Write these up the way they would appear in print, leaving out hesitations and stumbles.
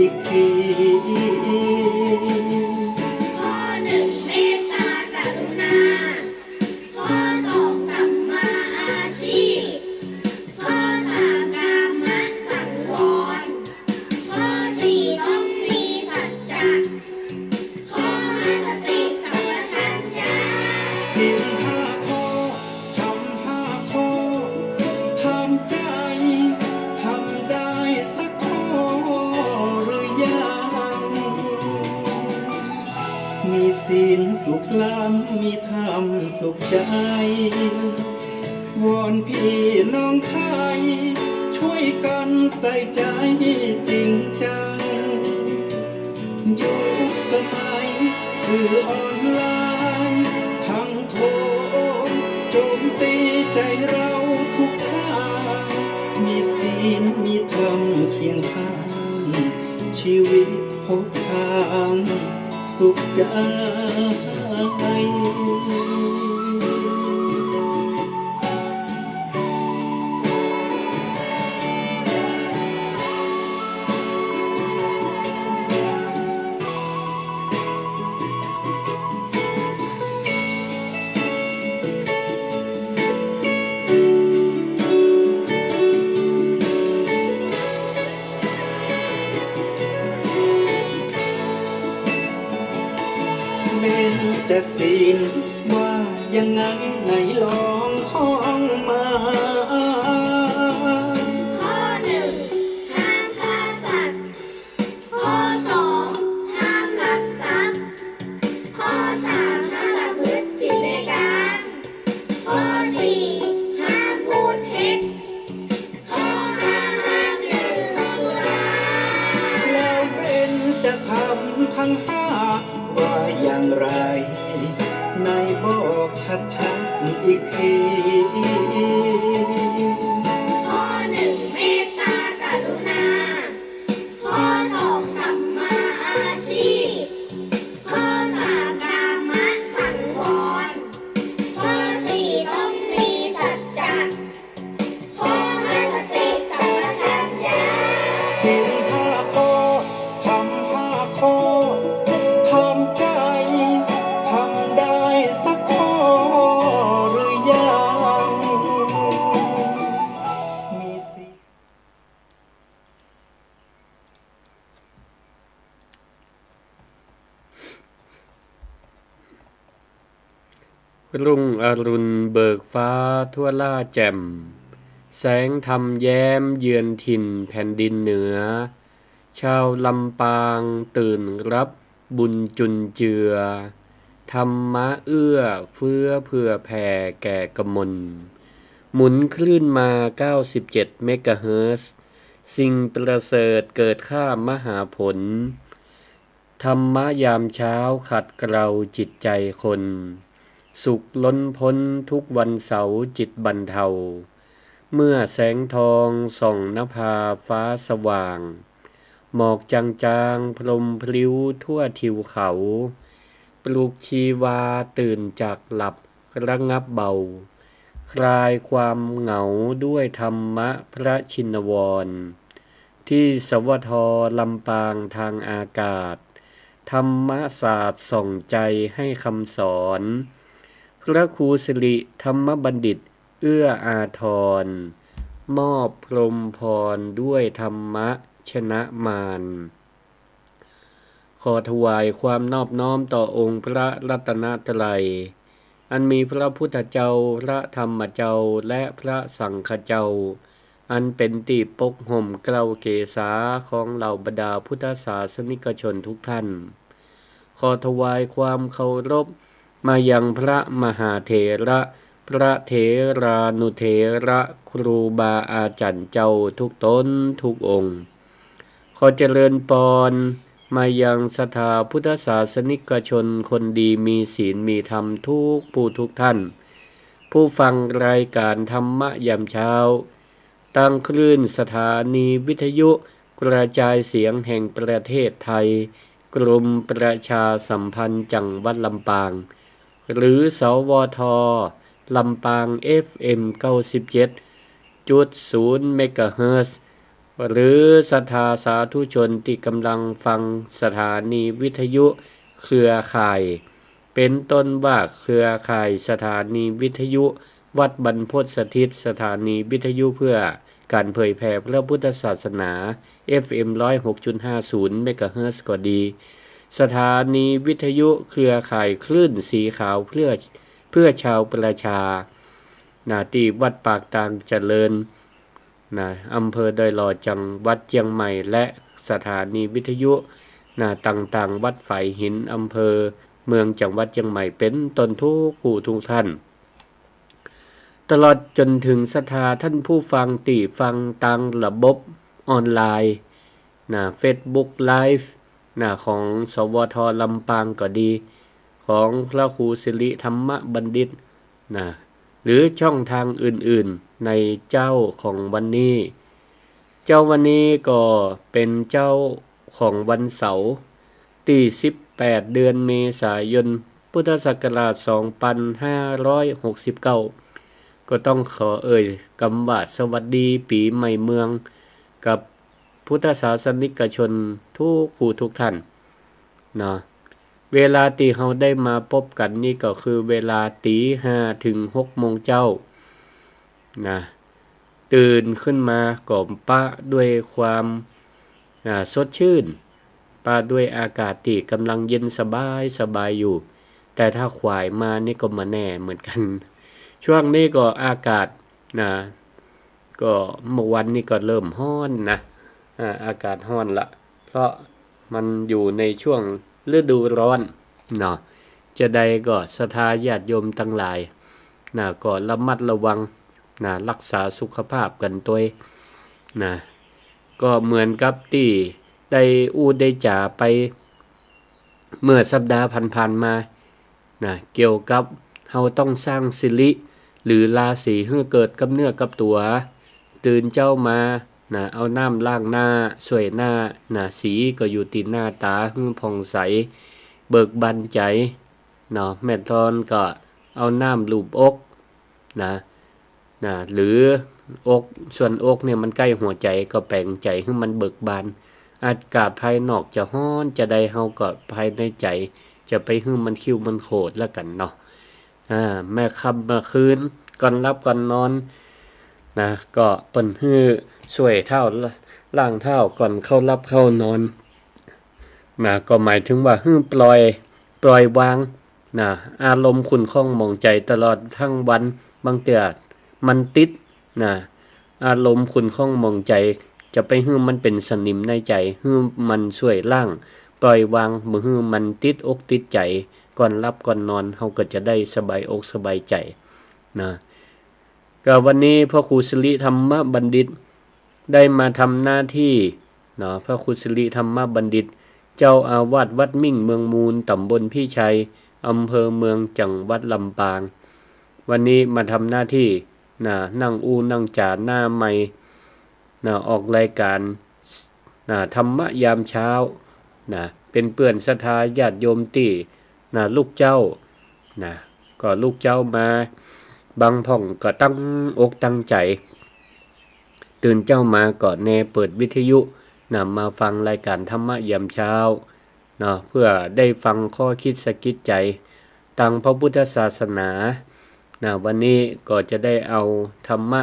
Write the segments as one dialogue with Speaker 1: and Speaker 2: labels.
Speaker 1: อีกที
Speaker 2: ข้อหนึ่งเมตตากรุณาข้อสองสัมมาอาชีพข้อสามกามสังวรข้อสี่ต้องมีสัจจะข้อห้าสติสัมปชัญญะ
Speaker 1: ศีลห้าข้อทำห้าข้อทำใจทำได้สักข้อหรือยังมีศีลสุขล้ำมีธรรมสุขใจวอนพี่น้องไทยช่วยกันใส่ใจจริงจังยุคสมัยสื่อออนไลน์ทั้งโทรโจมตีใจเราทุกทางมีศีลมีธรรมเคียงข้างชีวิตพบทางสุขใจเบญจศีลว่ายังไงไหนลองท่องมา
Speaker 2: ข้อหนึ่งห้ามฆ่าสัตว์ข้อสองห้ามลักทรัพย์ข้อสามห้ามประพฤติผิดในการข้อสี่ห้ามพูดเท็จข้อห้าห้ามดื่มสุรา
Speaker 1: แล้วเบญจะทำทั้งห้าว่าอย่างไรนายบอกชัดๆอีกที
Speaker 2: ข้อหนึ่งเมตตากรุณาข้อสองสัมมาอาชีพข้อสามกามสังวรข้อสี่ต้องมีสัจจะข้อห้าสติสัมปชัญญะ
Speaker 1: ศีลห้าข้อทำห้าข้อทำใจทำได้สักข้อหรือยังมีศีล
Speaker 3: รุ่งอรุณเบิกฟ้าทั่วล่าแจ่มแสงธรรมแย้มเยือนถิ่นแผ่นดินเหนือชาวลำปางตื่นรับบุญจุนเจือธรรมะเอื้อเฟื้อเผื่อแผ่แก่กมลหมุนคลื่นมา97เมกะเฮิรตซ์สิ่งประเสริฐเกิดข้ามหาผลธรรมะยามเช้าขัดเกลาจิตใจคนสุขล้นพ้นทุกวันเสาร์จิตบรรเทาเมื่อแสงทองส่องนภาฟ้าสว่างหมอกจางๆพรมพลิ้วทั่วทิวเขาปลุกชีวาตื่นจากหลับระงับเบาคลายความเหงาด้วยธรรมะพระชินวรที่สวทลำปางทางอากาศธรรมศาสตร์ส่องใจให้คำสอนพระครูสิริธรรมบัณฑิตเอื้ออาทรมอบพรหมพรด้วยธรรมะชนะมารขอถวายความนอบน้อมต่อองค์พระรัตนตรัยอันมีพระพุทธเจ้าพระธรรมเจ้าและพระสังฆเจ้าอันเป็นที่ปกห่มเกล้าเกษาของเหล่าบรรดาพุทธศาสนิกชนทุกท่านขอถวายความเคารพมายังพระมหาเถระพระเถรานุเถระครูบาอาจารย์เจ้าทุกตนทุกองค์ขอเจริญพรมายังศรัทธาพุทธศาสนิกชนคนดีมีศีลมีธรรมทุกผู้ทุกท่านผู้ฟังรายการธรรมะยามเช้าตั้งคลื่นสถานีวิทยุกระจายเสียงแห่งประเทศไทยกรมประชาสัมพันธ์จังหวัดลำปางหรือสวทลำปาง FM 97.0 เมกะเฮิรตซ์ หรือศรัทธาสาธุชนที่กำลังฟังสถานีวิทยุเครือข่าย เป็นต้นว่าเครือข่ายสถานีวิทยุวัดบรรพตสถิตสถานีวิทยุเพื่อการเผยแผ่พระพุทธศาสนา FM 106.50 เมกะเฮิรตซ์ก็ดีสถานีวิทยุเครือข่ายคลื่นสีขาวเพื่อชาวประชาที่วัดปากตางเจริญอำเภอดอยหล่อจังหวัดเชียงใหม่และสถานีวิทยุต่างๆวัดฝายหินอำเภอเมืองจังหวัดเชียงใหม่เป็นต้นทุกผู้ทุกท่านตลอดจนถึงศรัทธาท่านผู้ฟังที่ฟังทางระบบออนไลน์Facebook Live ของสวทลำปางก็ดีของพระครูสิริธรรมบัณฑิตหรือช่องทางอื่นๆในเจ้าของวันนี้เจ้าวันนี้ก็เป็นเจ้าของวันเสาร์ที่18เดือนเมษายนพุทธศักราช2569ก็ต้องขอคำว่าสวัสดีปีใหม่เมืองกับพุทธศาสนิกชนทุกผู้ทุกท่านเวลาที่เราได้มาพบกันนี่ก็คือเวลาตี5ถึง6โมงเจ้าตื่นขึ้นมาก็ปะด้วยความสดชื่นปะด้วยอากาศที่กำลังเย็นสบายอยู่แต่ถ้าขวายมานี่ก็มาแน่เหมือนกันช่วงนี้ก็อากาศก็เมื่อวันนี้ก็เริ่มร้อนอากาศร้อนละเพราะมันอยู่ในช่วงฤดูร้อนจะใดก็ศรัทธาญาติโยมทั้งหลายก็ระมัดระวังรักษาสุขภาพกันตัวก็เหมือนกับที่ได้จ่าไปเมื่อสัปดาห์ผ่านๆมาเกี่ยวกับเราต้องสร้างสิริหรือราศีให้เกิดกับเนื้อกับตัวตื่นเจ้ามาเอาน้ำล้างหน้าสวยหน้าสีก็อยู่ตีหน้าตาให้ผ่องใสเบิกบานใจแม่ตอนก็เอาน้ำลูบอกหรืออกส่วนอกเนี่ยมันใกล้หัวใจก็แปลงใจให้มันเบิกบานอากาศภายนอกจะร้อนจะได้เฮาก็ภายในใจจะไปให้มันคิ้วมันโคตรแล้วกันแม่ค่ำเมื่อคืนก่อนรับก่อนนอนก็เปิ้นฮื้อช่วยเท้าล้างเท้าก่อนเข้ารับเข้านอนก็หมายถึงว่าฮื้อปล่อยวางอารมณ์ขุ่นข้องหมองใจตลอดทั้งวันบางเทื่อมันติดอารมณ์ขุ่นข้องหมองใจจะไปฮื้อมันเป็นสนิมในใจฮื้อมันช่วยล้างปล่อยวางบ่ฮื้อมันติดอกติดใจก่อนรับก่อนนอนเฮาก็จะได้สบายอกสบายใจก็วันนี้พระครูสิริธรรมบัณฑิตได้มาทำหน้าที่พระครูสิริธรรมบัณฑิตเจ้าอาวาสวัดมิ่งเมืองมูลตำบลพี่ชัยอำเภอเมืองจังหวัดลำปางวันนี้มาทำหน้าที่นั่งนั่งจ่าหน้าไมค์ออกรายการธรรมะยามเช้าเป็นเปื่อนศรัทธาญาติโยมที่ลูกเจ้าก็ลูกเจ้ามาบางพ่องก็ตั้งอกตั้งใจตื่นเจ้ามาก็แนเปิดวิทยุมาฟังรายการธรรมะยามเช้าเพื่อได้ฟังข้อคิดสะกิดใจทางพระพุทธศาสนาวันนี้ก็จะได้เอาธรรมะ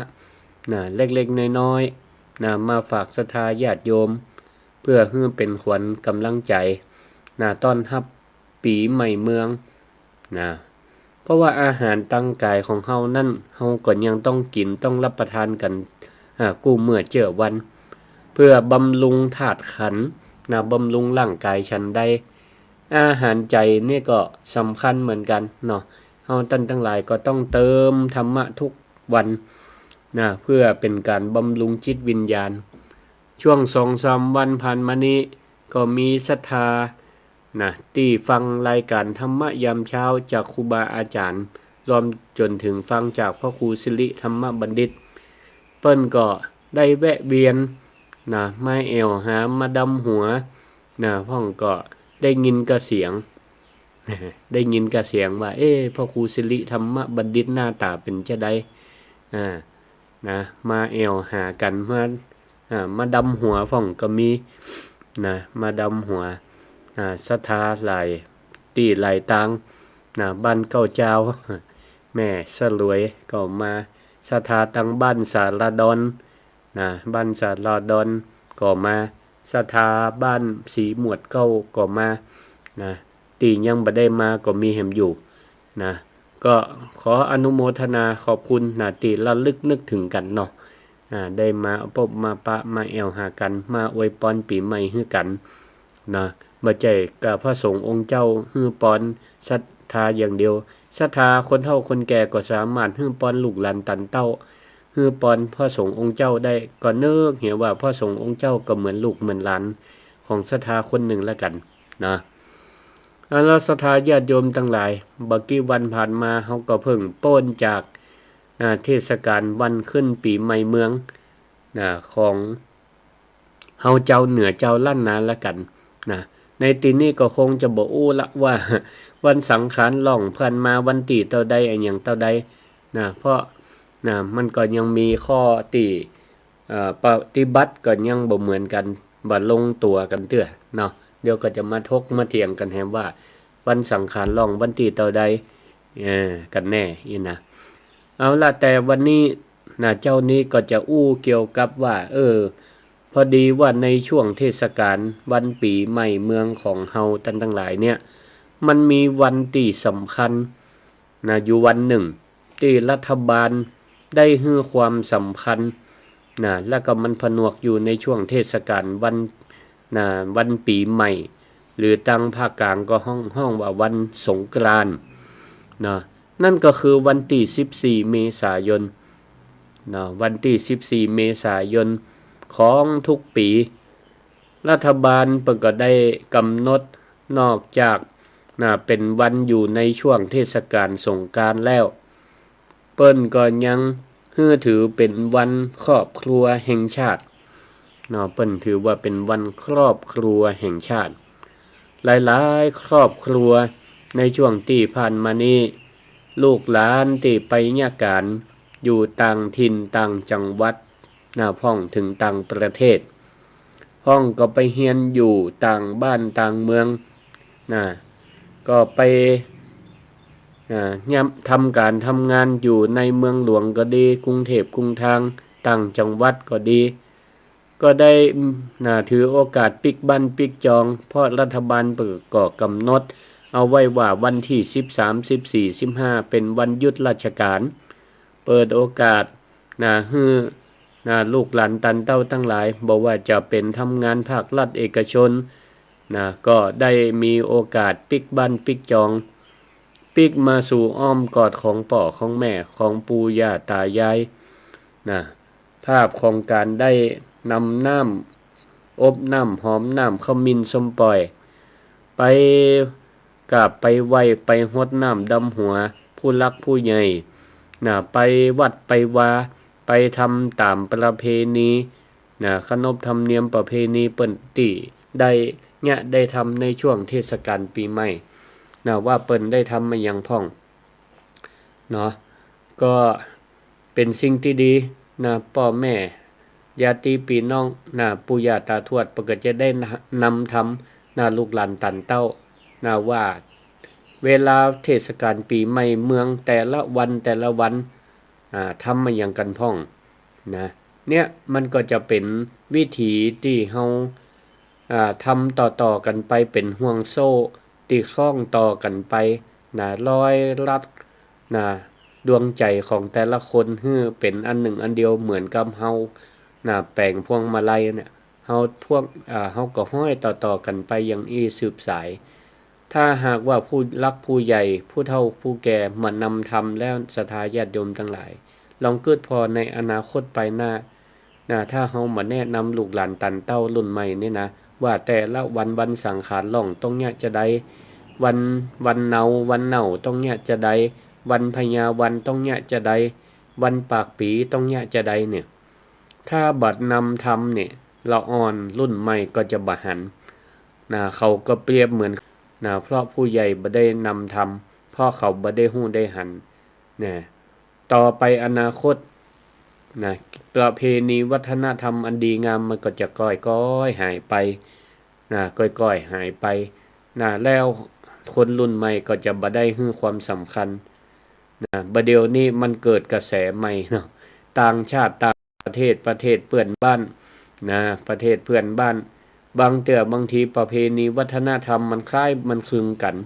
Speaker 3: เล็กๆน้อยๆมาฝากศรัทธาญาติโยมเพื่อให้เป็นขวัญกำลังใจต้อนรับปีใหม่เมืองเพราะว่าอาหารตั้งกายของเฮานั่นเฮาก็ยังต้องกินต้องรับประทานกันกู้เมื่อเจอวันเพื่อบำรุงธาตุขันธ์บำรุงร่างกายฉันได้อาหารใจนี่ก็สำคัญเหมือนกันเฮาท่านทั้งหลายก็ต้องเติมธรรมะทุกวันเพื่อเป็นการบำรุงจิตวิญญาณช่วง 2-3 วันผ่านมานี้ก็มีศรัทธาที่ฟังรายการธรรมะยามเช้าจากครูบาอาจารย์รวมจนถึงฟังจากพระครูสิริธรรมบัณฑิตเปิ้นก็ได้แวะเวียนมาแอวหามาดำหัวพ่องก็ได้ยินกระเสียง ได้ยินกระเสียงว่าพระครูสิริธรรมบัณฑิตหน้าตาเป็นจะได้มาแอวหากันมา มาดำหัวพ่องก็มีนะมาดำหัวศรัทธาหลายตีหลายตังบ้านเก้าเจ้าแม่สลวยก็มาศรัทธาตังบ้านสารดอนบ้านสารดอนก็มาศรัทธาบ้านสีหมวดเก้าก็มาตียังบ่ได้มาก็มีแหมอยู่ก็ขออนุโมทนาขอบคุณตีระลึกนึกถึงกันเนาะได้มาพบมาปะมาแอวหากันมาอวยพรปีใหม่ให้กันบ่ใจกับพระสงฆ์องค์เจ้าฮื้อปอนศรัทธาอย่างเดียวศรัทธาคนเฒ่าคนแก่ก็สามารถฮื้อปอนลูกหลานตันเต้าฮื้อปอนพระสงฆ์องค์เจ้าได้ก็เนึกเห็นว่าพระสงฆ์องค์เจ้าก็เหมือนลูกเหมือนหลานของศรัทธาคนหนึ่งแล้วกันแล้วศรัทธาญาติโยมทั้งหลายบักกี่วันผ่านมาเฮาก็เพิ่งพ้นจากเทศกาลวันขึ้นปีใหม่เมืองของเฮาเจ้าเหนือเจ้าล้านนาละกันในตีนี้ก็คงจะบ่อู้ละว่าวันสังขารล่องผ่านมาวันตีเท่าใดอันหยังเท่าใดเพราะมันก็ยังมีข้อที่ปฏิบัติก็ยังบ่เหมือนกันบ่ลงตัวกันเตื้อเนาะเดี๋ยวก็จะมาทกมาเถียงกันแฮมว่าวันสังขารล่องวันตีเท่าใดกันแน่อีนะเอาล่ะแต่วันนี้เจ้านี้ก็จะอู้เกี่ยวกับว่าพอดีว่าในช่วงเทศกาลวันปีใหม่เมืองของเฮาทั้งหลายเนี่ยมันมีวันที่สำคัญอยู่วันหนึ่งที่รัฐบาลได้ให้ความสำคัญแล้วก็มันผนวกอยู่ในช่วงเทศกาลวันปีใหม่หรือทางภาคกลางก็ห้องว่าวันสงกรานต์นั่นก็คือวันที่14เมษายนวันที่14เมษายนของทุกปีรัฐบาลเพิ่นก็ได้กำหนดนอกจากเป็นวันอยู่ในช่วงเทศกาลสงกรานต์แล้วเปิ้นก็ยังถือเป็นวันครอบครัวแห่งชาติเปิ้นถือว่าเป็นวันครอบครัวแห่งชาติหลายๆครอบครัวในช่วงที่ผ่านมานี้ลูกหลานที่ไปราชการอยู่ต่างถิ่นต่างจังหวัดพ้องถึงต่างประเทศห้องก็ไปเรียนอยู่ต่างบ้านต่างเมืองก็ไปทำการทำงานอยู่ในเมืองหลวงก็ดีกรุงเทพกรุงทางต่างจังหวัดก็ดีก็ได้ถือโอกาสปิกบ้านปิกจองเพราะรัฐบาลก็กำหนดเอาไว้ว่าวันที่13 14 15เป็นวันหยุดราชการเปิดโอกาสให้ลูกหลานตันเต้าทั้งหลายบอกว่าจะเป็นทำงานภาครัฐเอกชนก็ได้มีโอกาสปิกบ้านปิกจองปิกมาสู่อ้อมกอดของพ่อของแม่ของปู่ย่าตายายภาพของการได้นำน้ำอบน้ำหอมน้ำขมิ้นส้มปล่อยไปกราบไปไหว้ไปรดน้ำดำหัวผู้รักผู้ใหญ่ไปวัดไปวาไปทำตามประเพณีขนบธรรมเนียมประเพณีเปิ้นติได้ทำในช่วงเทศกาลปีใหม่ว่าเปิ้นได้ทำมาอย่างพ่องก็เป็นสิ่งที่ดีพ่อแม่ญาติพี่น้องปู่ย่าตาทวดเพิ่นก็จะได้นำทำลูกหลานตันเต้าว่าเวลาเทศกาลปีใหม่เมืองแต่ละวันทำมาอย่างกันพ่องเนี่ยมันก็จะเป็นวิถีที่เฮาทำต่อกันไปเป็นห่วงโซ่ที่คล้องต่อกันไปร้อยรัดดวงใจของแต่ละคนให้เป็นอันหนึ่งอันเดียวเหมือนกับเฮาแปลงพวงมาลัยเนี่ยเฮาก็ห้อยต่อกันไปอย่างสืบสายถ้าหากว่าผู้รักผู้ใหญ่ผู้เฒ่าผู้แก่มานำธรรมแล้วศรัทธาญาติโยมทั้งหลายลองเกิดพอในอนาคตไปหน้าถ้าเฮามาแนะนำลูกหลานตันเต้ารุ่นใหม่นี่ว่าแต่ละวันสังขารล่องตรงเนี้ยจะได้วันเนาตรงเนี้ยจะได้วันพญาวันตรงเนี้ยจะได้วันปากปีตรงเนี้ยจะได้เนี่ยถ้าบัดนำธรรมเนี่ยละอ่อนรุ่นใหม่ก็จะบ่หันเขาก็เปรียบเหมือนเพราะผู้ใหญ่บ่ได้นำธรรมเพราะเขาบ่ได้ฮู้ได้หันต่อไปอนาคต นะประเพณีวัฒนธรรมอันดีงามมันก็จะก้อยๆหายไปนะก้อยๆหายไปนะแล้วคนรุ่นใหม่ก็จะบ่ได้ให้ความสำคัญนะบัดเดี๋ยวนี้มันเกิดกระแสใหม่เนาะต่างชาติต่างประเทศเพื่อนบ้านนะประเทศเพื่อนบ้านบางเทื่อบางทีประเพณีวัฒนธรรมมันคล้ายมันคลึงกัน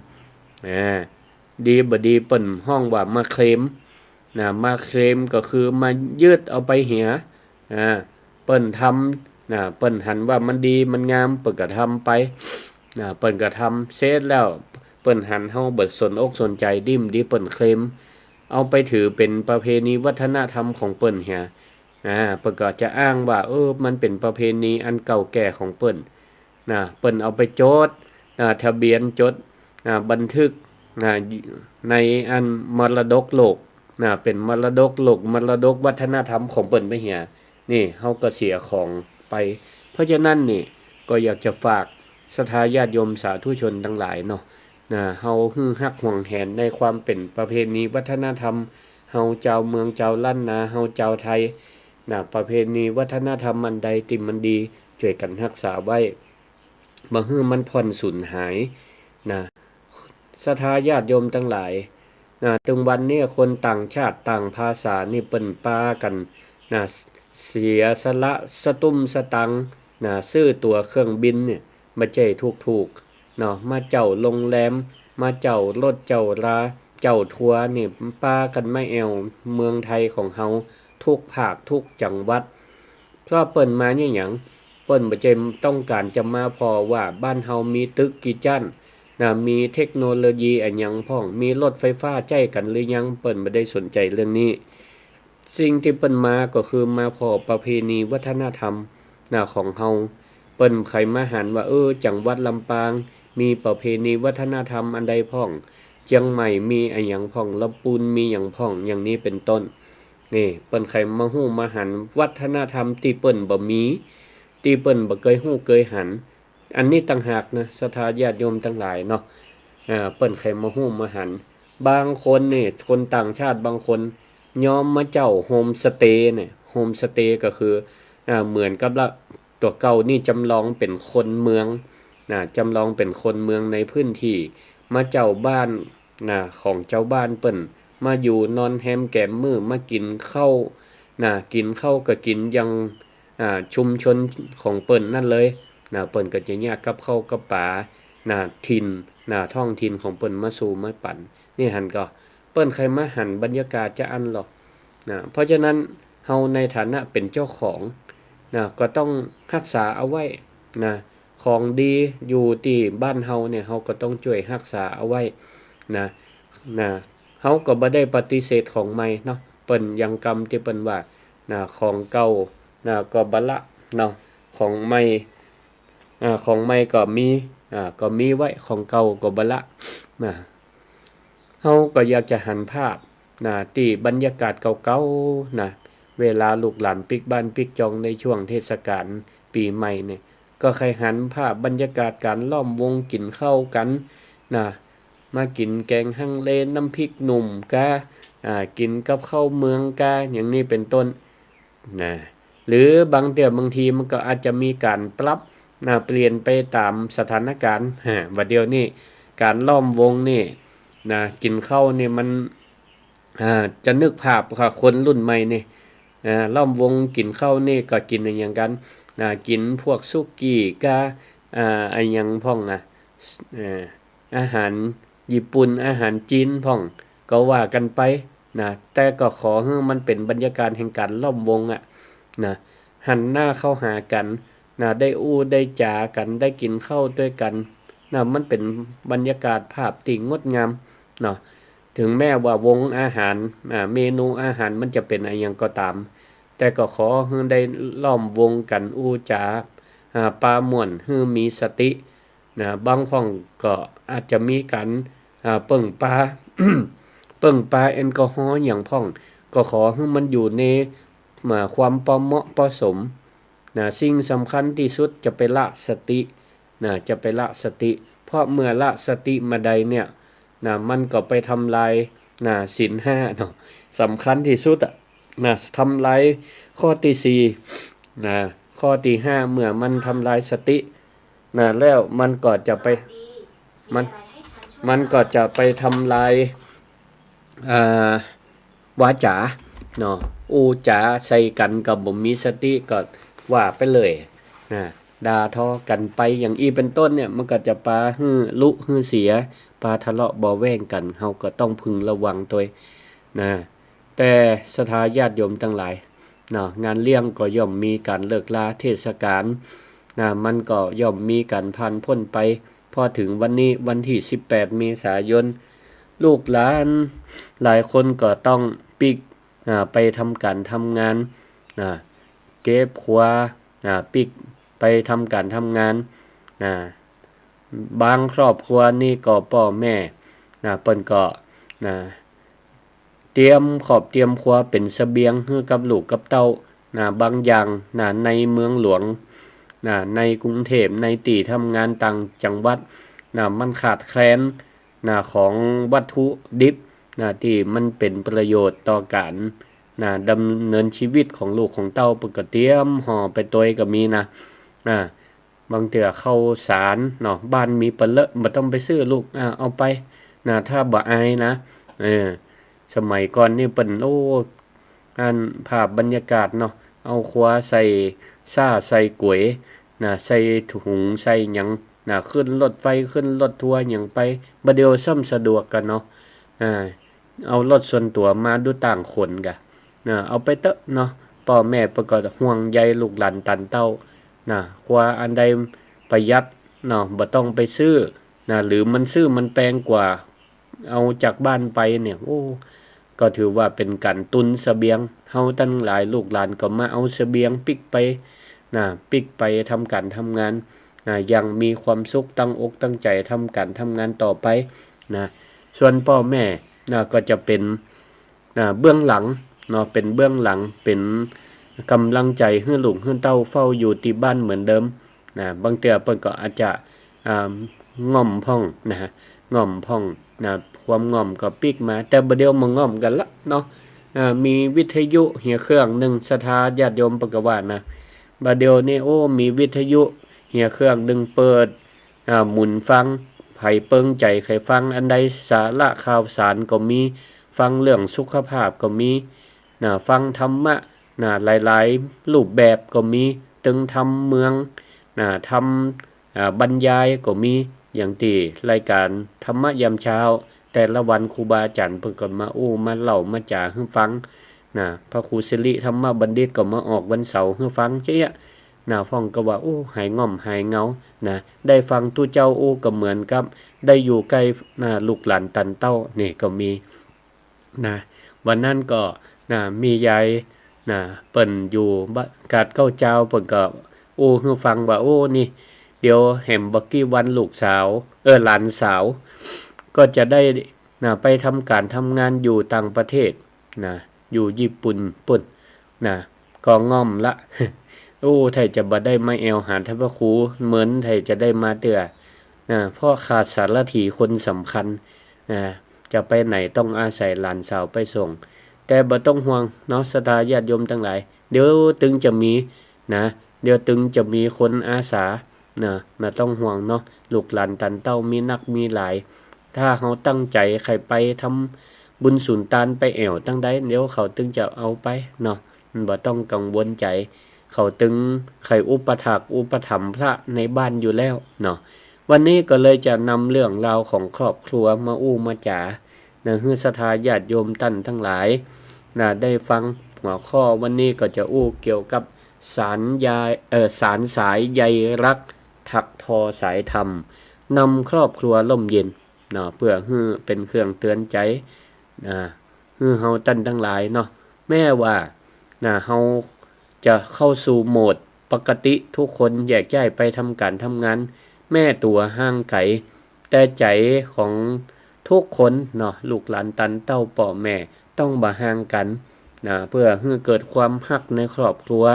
Speaker 3: ดีบ่ดีเปิ้นห้องว่ามาเคลมนะมาเคลมก็คือมายืดเอาไปเหียเปิ้นทำนะเปิ้นหันว่ามันดีมันงามเปิ้นก็ทำไปนะเปิ้นก็ทำเสร็จแล้วเปิ้นหันเฮาเบิดสนอกสนใจดิ้มดีเปิ้นเคลมเอาไปถือเป็นประเพณีวัฒนธรรมของเปิ้นเหียเปิ้นก็จะอ้างว่ามันเป็นประเพณีอันเก่าแก่ของเปิ้นนะเปิ้นเอาไปจดทะเบียนจดบันทึกในอันมรดกโลกเป็นมรดกโลกมรดกวัฒนธรรมของเปิ้นไปเหียนี่เฮาก็เสียของไปเพราะฉะนั้นนี่ก็อยากจะฝากศรัทธาญาติโยมสาธุชนทั้งหลายเนาะเฮาฮึ่ฮักห่วงแหนในความเป็นประเพณีวัฒนธรรมเฮาเจ้าเมืองเจ้าล้านนาเฮาเจ้าไทยประเพณีวัฒนธรรมอันใดที่มันดีช่วยกันรักษาไว้บ่ให้มันพ่อนสูญหายศรัทธาญาติโยมทั้งหลายถึงวันนี้คนต่างชาติต่างภาษานี่เปิ้นปากันเสียสละสตุ้มสตังซื้อตั๋วเครื่องบินเนี่ยมาใจถูกๆมาเจ้าโรงแรมมาเจ้ารถเจ้าราเจ้าทัวร์นี่ปากันไม่แอวเมืองไทยของเฮาทุกภาคทุกจังหวัดเพราะเปิ้นมาเนี่ยหยังเปิ้นบ่ใจต้องการจะมาพอว่าบ้านเฮามีตึกกี่จั่นมีเทคโนโลยีอันหยังพ่องมีรถไฟฟ้าใจกันหรือยังเปิ้นบ่ได้สนใจเรื่องนี้สิ่งที่เปิ้นมาก็คือมาพอประเพณีวัฒนธรรมของเฮาเปิ้นใครมาหันว่าจังหวัดลำปางมีประเพณีวัฒนธรรมอันใดพ่องเชียงใหม่มีอันหยังพ่องลำพูนมีหยังพ่องอย่างนี้เป็นต้นนี่เปิ้นใครมาฮู้มาหันวัฒนธรรมที่เปิ้นบ่มีที่เปิ้นบ่เคยฮู้เคยหันอันนี้ต่างหากนะศรัทธาญาติโยมทั้งหลายเนาะเปิ้นใครมาฮู้มาหันบางคนนี่คนต่างชาติบางคนยอมมาเจ้าโฮมสเตย์เนี่ยโฮมสเตย์ก็คือเหมือนกับละตัวเก่านี่จำลองเป็นคนเมืองจำลองเป็นคนเมืองในพื้นที่มาเจ้าบ้านของเจ้าบ้านเปิ้นมาอยู่นอนแฮมแก้มมื้อมากินข้าวกินข้าวก็กินยังชุมชนของเปิ้นนั่นเลยเปิ้นก็จะแยกกับข้าวกับปลาถิ่นท้องถิ่นของเปิ้นมาสู่มาปั่นนี่หันก็เปิ้นใครมาหันบรรยากาศจะอันหรอกเพราะฉะนั้นเฮาในฐานะเป็นเจ้าของก็ต้องรักษาเอาไว้ของดีอยู่ที่บ้านเฮาเนี่ยเฮาก็ต้องช่วยรักษาเอาไว้เฮาก็บ่ได้ปฏิเสธของใหม่เนาะเปิ้นยังกรรมที่เปิ้นว่าของเก่าก็บ่ละเนาะของใหม่ก็มีไว้ของเก่าก็บ่ละเฮาก็อยากจะหันภาพที่บรรยากาศเก่าๆเวลาลูกหลานปิกบ้านปิกจองในช่วงเทศกาลปีใหม่เนี่ยก็ใครหันภาพบรรยากาศการล้อมวงกินข้าวกันมากินแกงฮังเลน้ำพริกหนุ่มกะกินกับข้าวเมืองกะอย่างนี้เป็นต้นหรือบางทีมันก็อาจจะมีการปรับเปลี่ยนไปตามสถานการณ์ว่าเดียวนี้การล้อมวงนี่กินข้าวนี่มันจะนึกภาพค่ะคนรุ่นใหม่นี่ล้อมวงกินข้าวนี่ก็กินอย่างกันกินพวกซุกี้กะอันยังพ่องอาหารญี่ปุ่นอาหารจีนพ่องก็ว่ากันไปแต่ก็ขอให้มันเป็นบรรยากาศแห่งการล้อมวงหันหน้าเข้าหากันได้ได้จากันได้กินข้าวด้วยกันมันเป็นบรรยากาศภาพที่งดงามถึงแม้ว่าวงอาหารเมนูอาหารมันจะเป็นอะไรยังก็ตามแต่ก็ขอให้ได้ล้อมวงกันจาปาม่วนให้มีสติบางพ่องก็อาจจะมีการเปิ่งปลา เปิ่งปลาแอลกอฮอล์อย่างพ่องก็ขอให้มันอยู่ในความพอเหมาะพอสมสิ่งสำคัญที่สุดจะไปละสติจะไปละสติเพราะเมื่อละสติมาใดเนี่ยมันก็ไปทำลายศีล5เนาะสำคัญที่สุด นะทำลายข้อที่สี่นะข้อที่ห้าเมื่อมันทำลายสตินะแล้วมันก็จะไปมันก็จะไปทำลายวาจาเนาะอูจาใส่กันกับบ่มีสติก็ว่าไปเลยนะด่าทอกันไปอย่างอีเป็นต้นเนี่ยมันก็จะปาฮื้อลุฮื้อเสียปาทะเลาะบ่แว้งกันเฮาก็ต้องพึงระวังตัวนะแต่ศรัทธาญาติโยมทั้งหลายนะงานเลี้ยงก็ย่อมมีการเลิกลาเทศกาลนะมันก็ย่อมมีการผ่านพ้นไปพอถึงวันนี้วันที่18เมษายนลูกหลานหลายคนก็ต้องปิกไปทำการทำงานเก็บครัวปิกไปทำการทำงานบางครอบครัวนี่ก็พ่อแม่เปิ้นก็เตรียมครัวเป็นเสบียงให้กับลูกกับเต้าบางอย่างในเมืองหลวงในกรุงเทพในที่ทำงานต่างจังหวัดมันขาดแคลนของวัตถุดิบที่มันเป็นประโยชน์ต่อการดำเนินชีวิตของลูกของเต้าปกติห่อไปตัวก็มีบางเถื่อเข้าสารบ้านมีเปลอะบ่ต้องไปซื้อลูกเอาไปถ้าบ่อายนะสมัยก่อนนี่เปิ้นภาพบรรยากาศเอาครัวใส่ซ่าใส่ก๋วยใส่ถุงใส่หยังขึ้นรถไฟขึ้นรถทัวร์หยังไปบ่เดียวซ้ำสะดวกกันเอารถส่วนตัวมาดูต่างคนกะเอาไปเตอะพ่อแม่ประกอบห่วงใยลูกหลานตันเต้ากว่าอันใดประหยัดบ่ต้องไปซื้อหรือมันซื้อมันแพงกว่าเอาจากบ้านไปเนี่ยก็ถือว่าเป็นการตุนเสบียงเฮาตั้งหลายลูกหลานก็มาเอาเสบียงปิกไปทำการทำงานยังมีความสุขตั้งอกตั้งใจทำการทำงานต่อไปส่วนพ่อแม่ก็จะเป็นเบื้องหลังเป็นเบื้องหลังเป็นกำลังใจให้ลูกให้เต้าเฝ้าอยู่ที่บ้านเหมือนเดิมบางเทื่อเพิ่นก็อาจจะง่อมพ่องง่อมพ่องความง่อมก็ปิกมาแต่บ่เดียวมาง่อมกันละมีวิทยุเหียเครื่องหนึ่งศรัทธาญาติโยมเพิ่นก็ว่าบ่เดียวนี่มีวิทยุเหียเครื่องหนึ่งเปิดหมุนฟังไผเปิงใจใครฟังอันใดสาระข่าวสารก็มีฟังเรื่องสุขภาพก็มีฟังธรรมะหลายๆรูปแบบก็มีตึงทำเมืองทำบรรยายก็มีอย่างที่รายการธรรมะยามเช้าแต่ละวันครูบาอาจารย์เพิ่นก็มามาเล่ามาจ่าให้ฟังพระครูสิริธรรมบัณฑิตก็มาออกวันเสาร์ให้ฟังเจ๊ฟ้องก็ว่าหายง่อมหายเงาได้ฟังตู้เจ้าก็เหมือนกับได้อยู่ใกล้ลูกหลานตันเต้านี่ก็มีวันนั้นก็มียายเปิ้นอยู่กาดเก้าเจ้าเปิ้นก็ให้ฟังว่านี่เดี๋ยวแหมบักกี้วันลูกสาวหลานสาวก็จะได้ไปทำการทำงานอยู่ต่างประเทศอยู่ญี่ปุ่นก็ง่อมละไทยจะบ่ได้มาแอวหาท่านพระครูเหมือนไทยจะได้มาเตือเพราะขาดสารถีคนสำคัญจะไปไหนต้องอาศัยหลานสาวไปส่งแต่บ่ต้องห่วงศรัทธาญาติโยมทั้งหลายเดี๋ยวตึงจะมีเดี๋ยวตึงจะมีคนอาสาไม่ต้องห่วงลูกหลานตันเต้ามีนักมีหลายถ้าเขาตั้งใจใครไปทำบุญสุนทานไปแอวตั้งใดเดี๋ยวเขาตึงจะเอาไปบ่ต้องกังวลใจเขาตึงใครอุปถัมภ์พระในบ้านอยู่แล้ววันนี้ก็เลยจะนำเรื่องราวของครอบครัวมามาจ๋าให้ศรัทธาญาติโยมท่านทั้งหลายได้ฟังหัวข้อวันนี้ก็จะเกี่ยวกับสารสายใยรักถักทอสายธรรมนำครอบครัวร่มเย็นเพื่อให้เป็นเครื่องเตือนใจให้เฮาท่านทั้งหลายแม้ว่าเฮาจะเข้าสู่โหมดปกติทุกคนแยกย้ายไปทำการทำงานแม่ตัวห่างไกลแต่ใจของทุกคนลูกหลานตันเต้าพ่อแม่ต้องบ่ห่างกันเพื่อให้เกิดความฮักในครอบครัว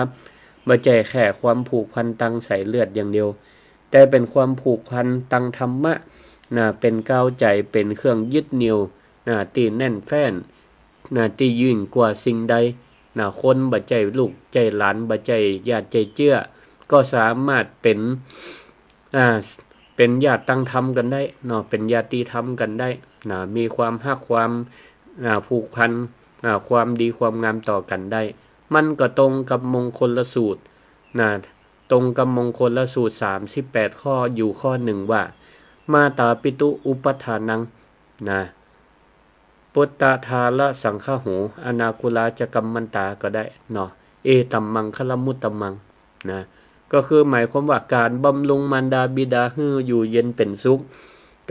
Speaker 3: บ่ใช่แค่ความผูกพันตังสายเลือดอย่างเดียวแต่เป็นความผูกพันตังธรรมะเป็นก้าวใจเป็นเครื่องยึดเหนี่ยวที่แน่นแฟ้นที่ยิ่งกว่าสิ่งใด คนบ่ใจลูกใจหลานบ่ใจญาติใจเจื้อก็สามารถเป็นเป็นญาติตั้งธรรมกันได้เป็นญาติธรรมกันได้มีความฮักความผูกพันความดีความงามต่อกันได้มันก็ตรงกับมงคลสูตรตรงกับมงคลสูตร38ข้ออยู่ข้อหนึ่งว่ามาตาปิตุอุปทานังปุตตะทาละสังฆโหอนาคุลาจะกัมมันตาก็ได้เอตัมมังคลมุตตมังก็คือหมายความว่าการบำรุงมารดาบิดาให้อยู่เย็นเป็นสุข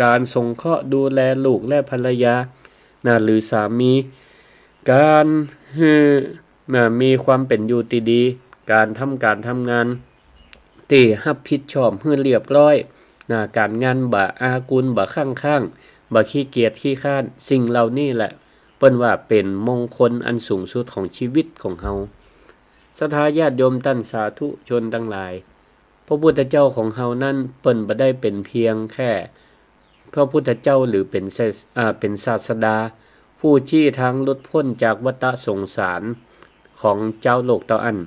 Speaker 3: การสงเคราะห์ดูแลลูกและภรรยาหรือสามีการมีความเป็นอยู่ที่ดีการทำงานที่รับผิดชอบให้เรียบร้อยการงานบ่อากุลบ่ข้างบ่ขี้เกียจขี้ข้านสิ่งเหล่านี้แหละเปิ้นว่าเป็นมงคลอันสูงสุดของชีวิตของเฮาศรัทธาญาติโยมท่านสาธุชนทั้งหลายพระพุทธเจ้าของเฮานั้นเปิ้นบ่ได้เป็นเพียงแค่พระพุทธเจ้าหรือเป็นศาสดาผู้ชี้ทางหลุดพ้นจากวัฏสงสารของเจ้าโลกเต้าอัน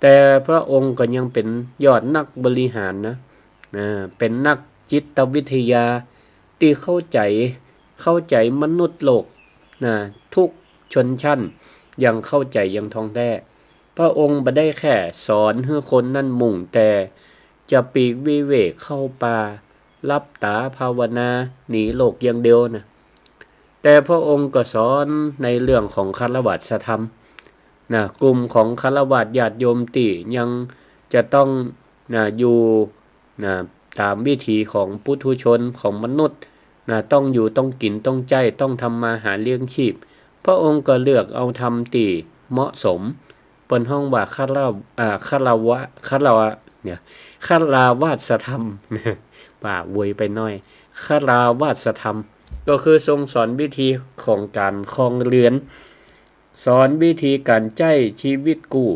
Speaker 3: แต่พระองค์ก็ยังเป็นยอดนักบริหารเป็นนักจิตวิทยาที่เข้าใจมนุษย์โลกทุกชนชั้นยังเข้าใจยังท่องแท้พระองค์บ่ได้แค่สอนให้คนนั้นมุ่งแต่จะปีกวิเวกเข้าป่ารับตาภาวนาหนีโลกอย่างเดียวแต่พระองค์ก็สอนในเรื่องของคฤหัสถธรรมกลุ่มของคฤหัสถ์ญาติโยมติยังจะต้องอยู่ตามวิถีของปุถุชนของมนุษย์ต้องอยู่ต้องกินต้องใจต้องทำมาหาเลี้ยงชีพพระองค์ก็เลือกเอาธรรมที่เหมาะสมเปิ้นห้องว่าคฤวาสธรรมป่าเวยไปหน่อยคฤวาสธรรมก็คือทรงสอนวิธีของการครองเรือนสอนวิธีการใช้ชีวิตกู้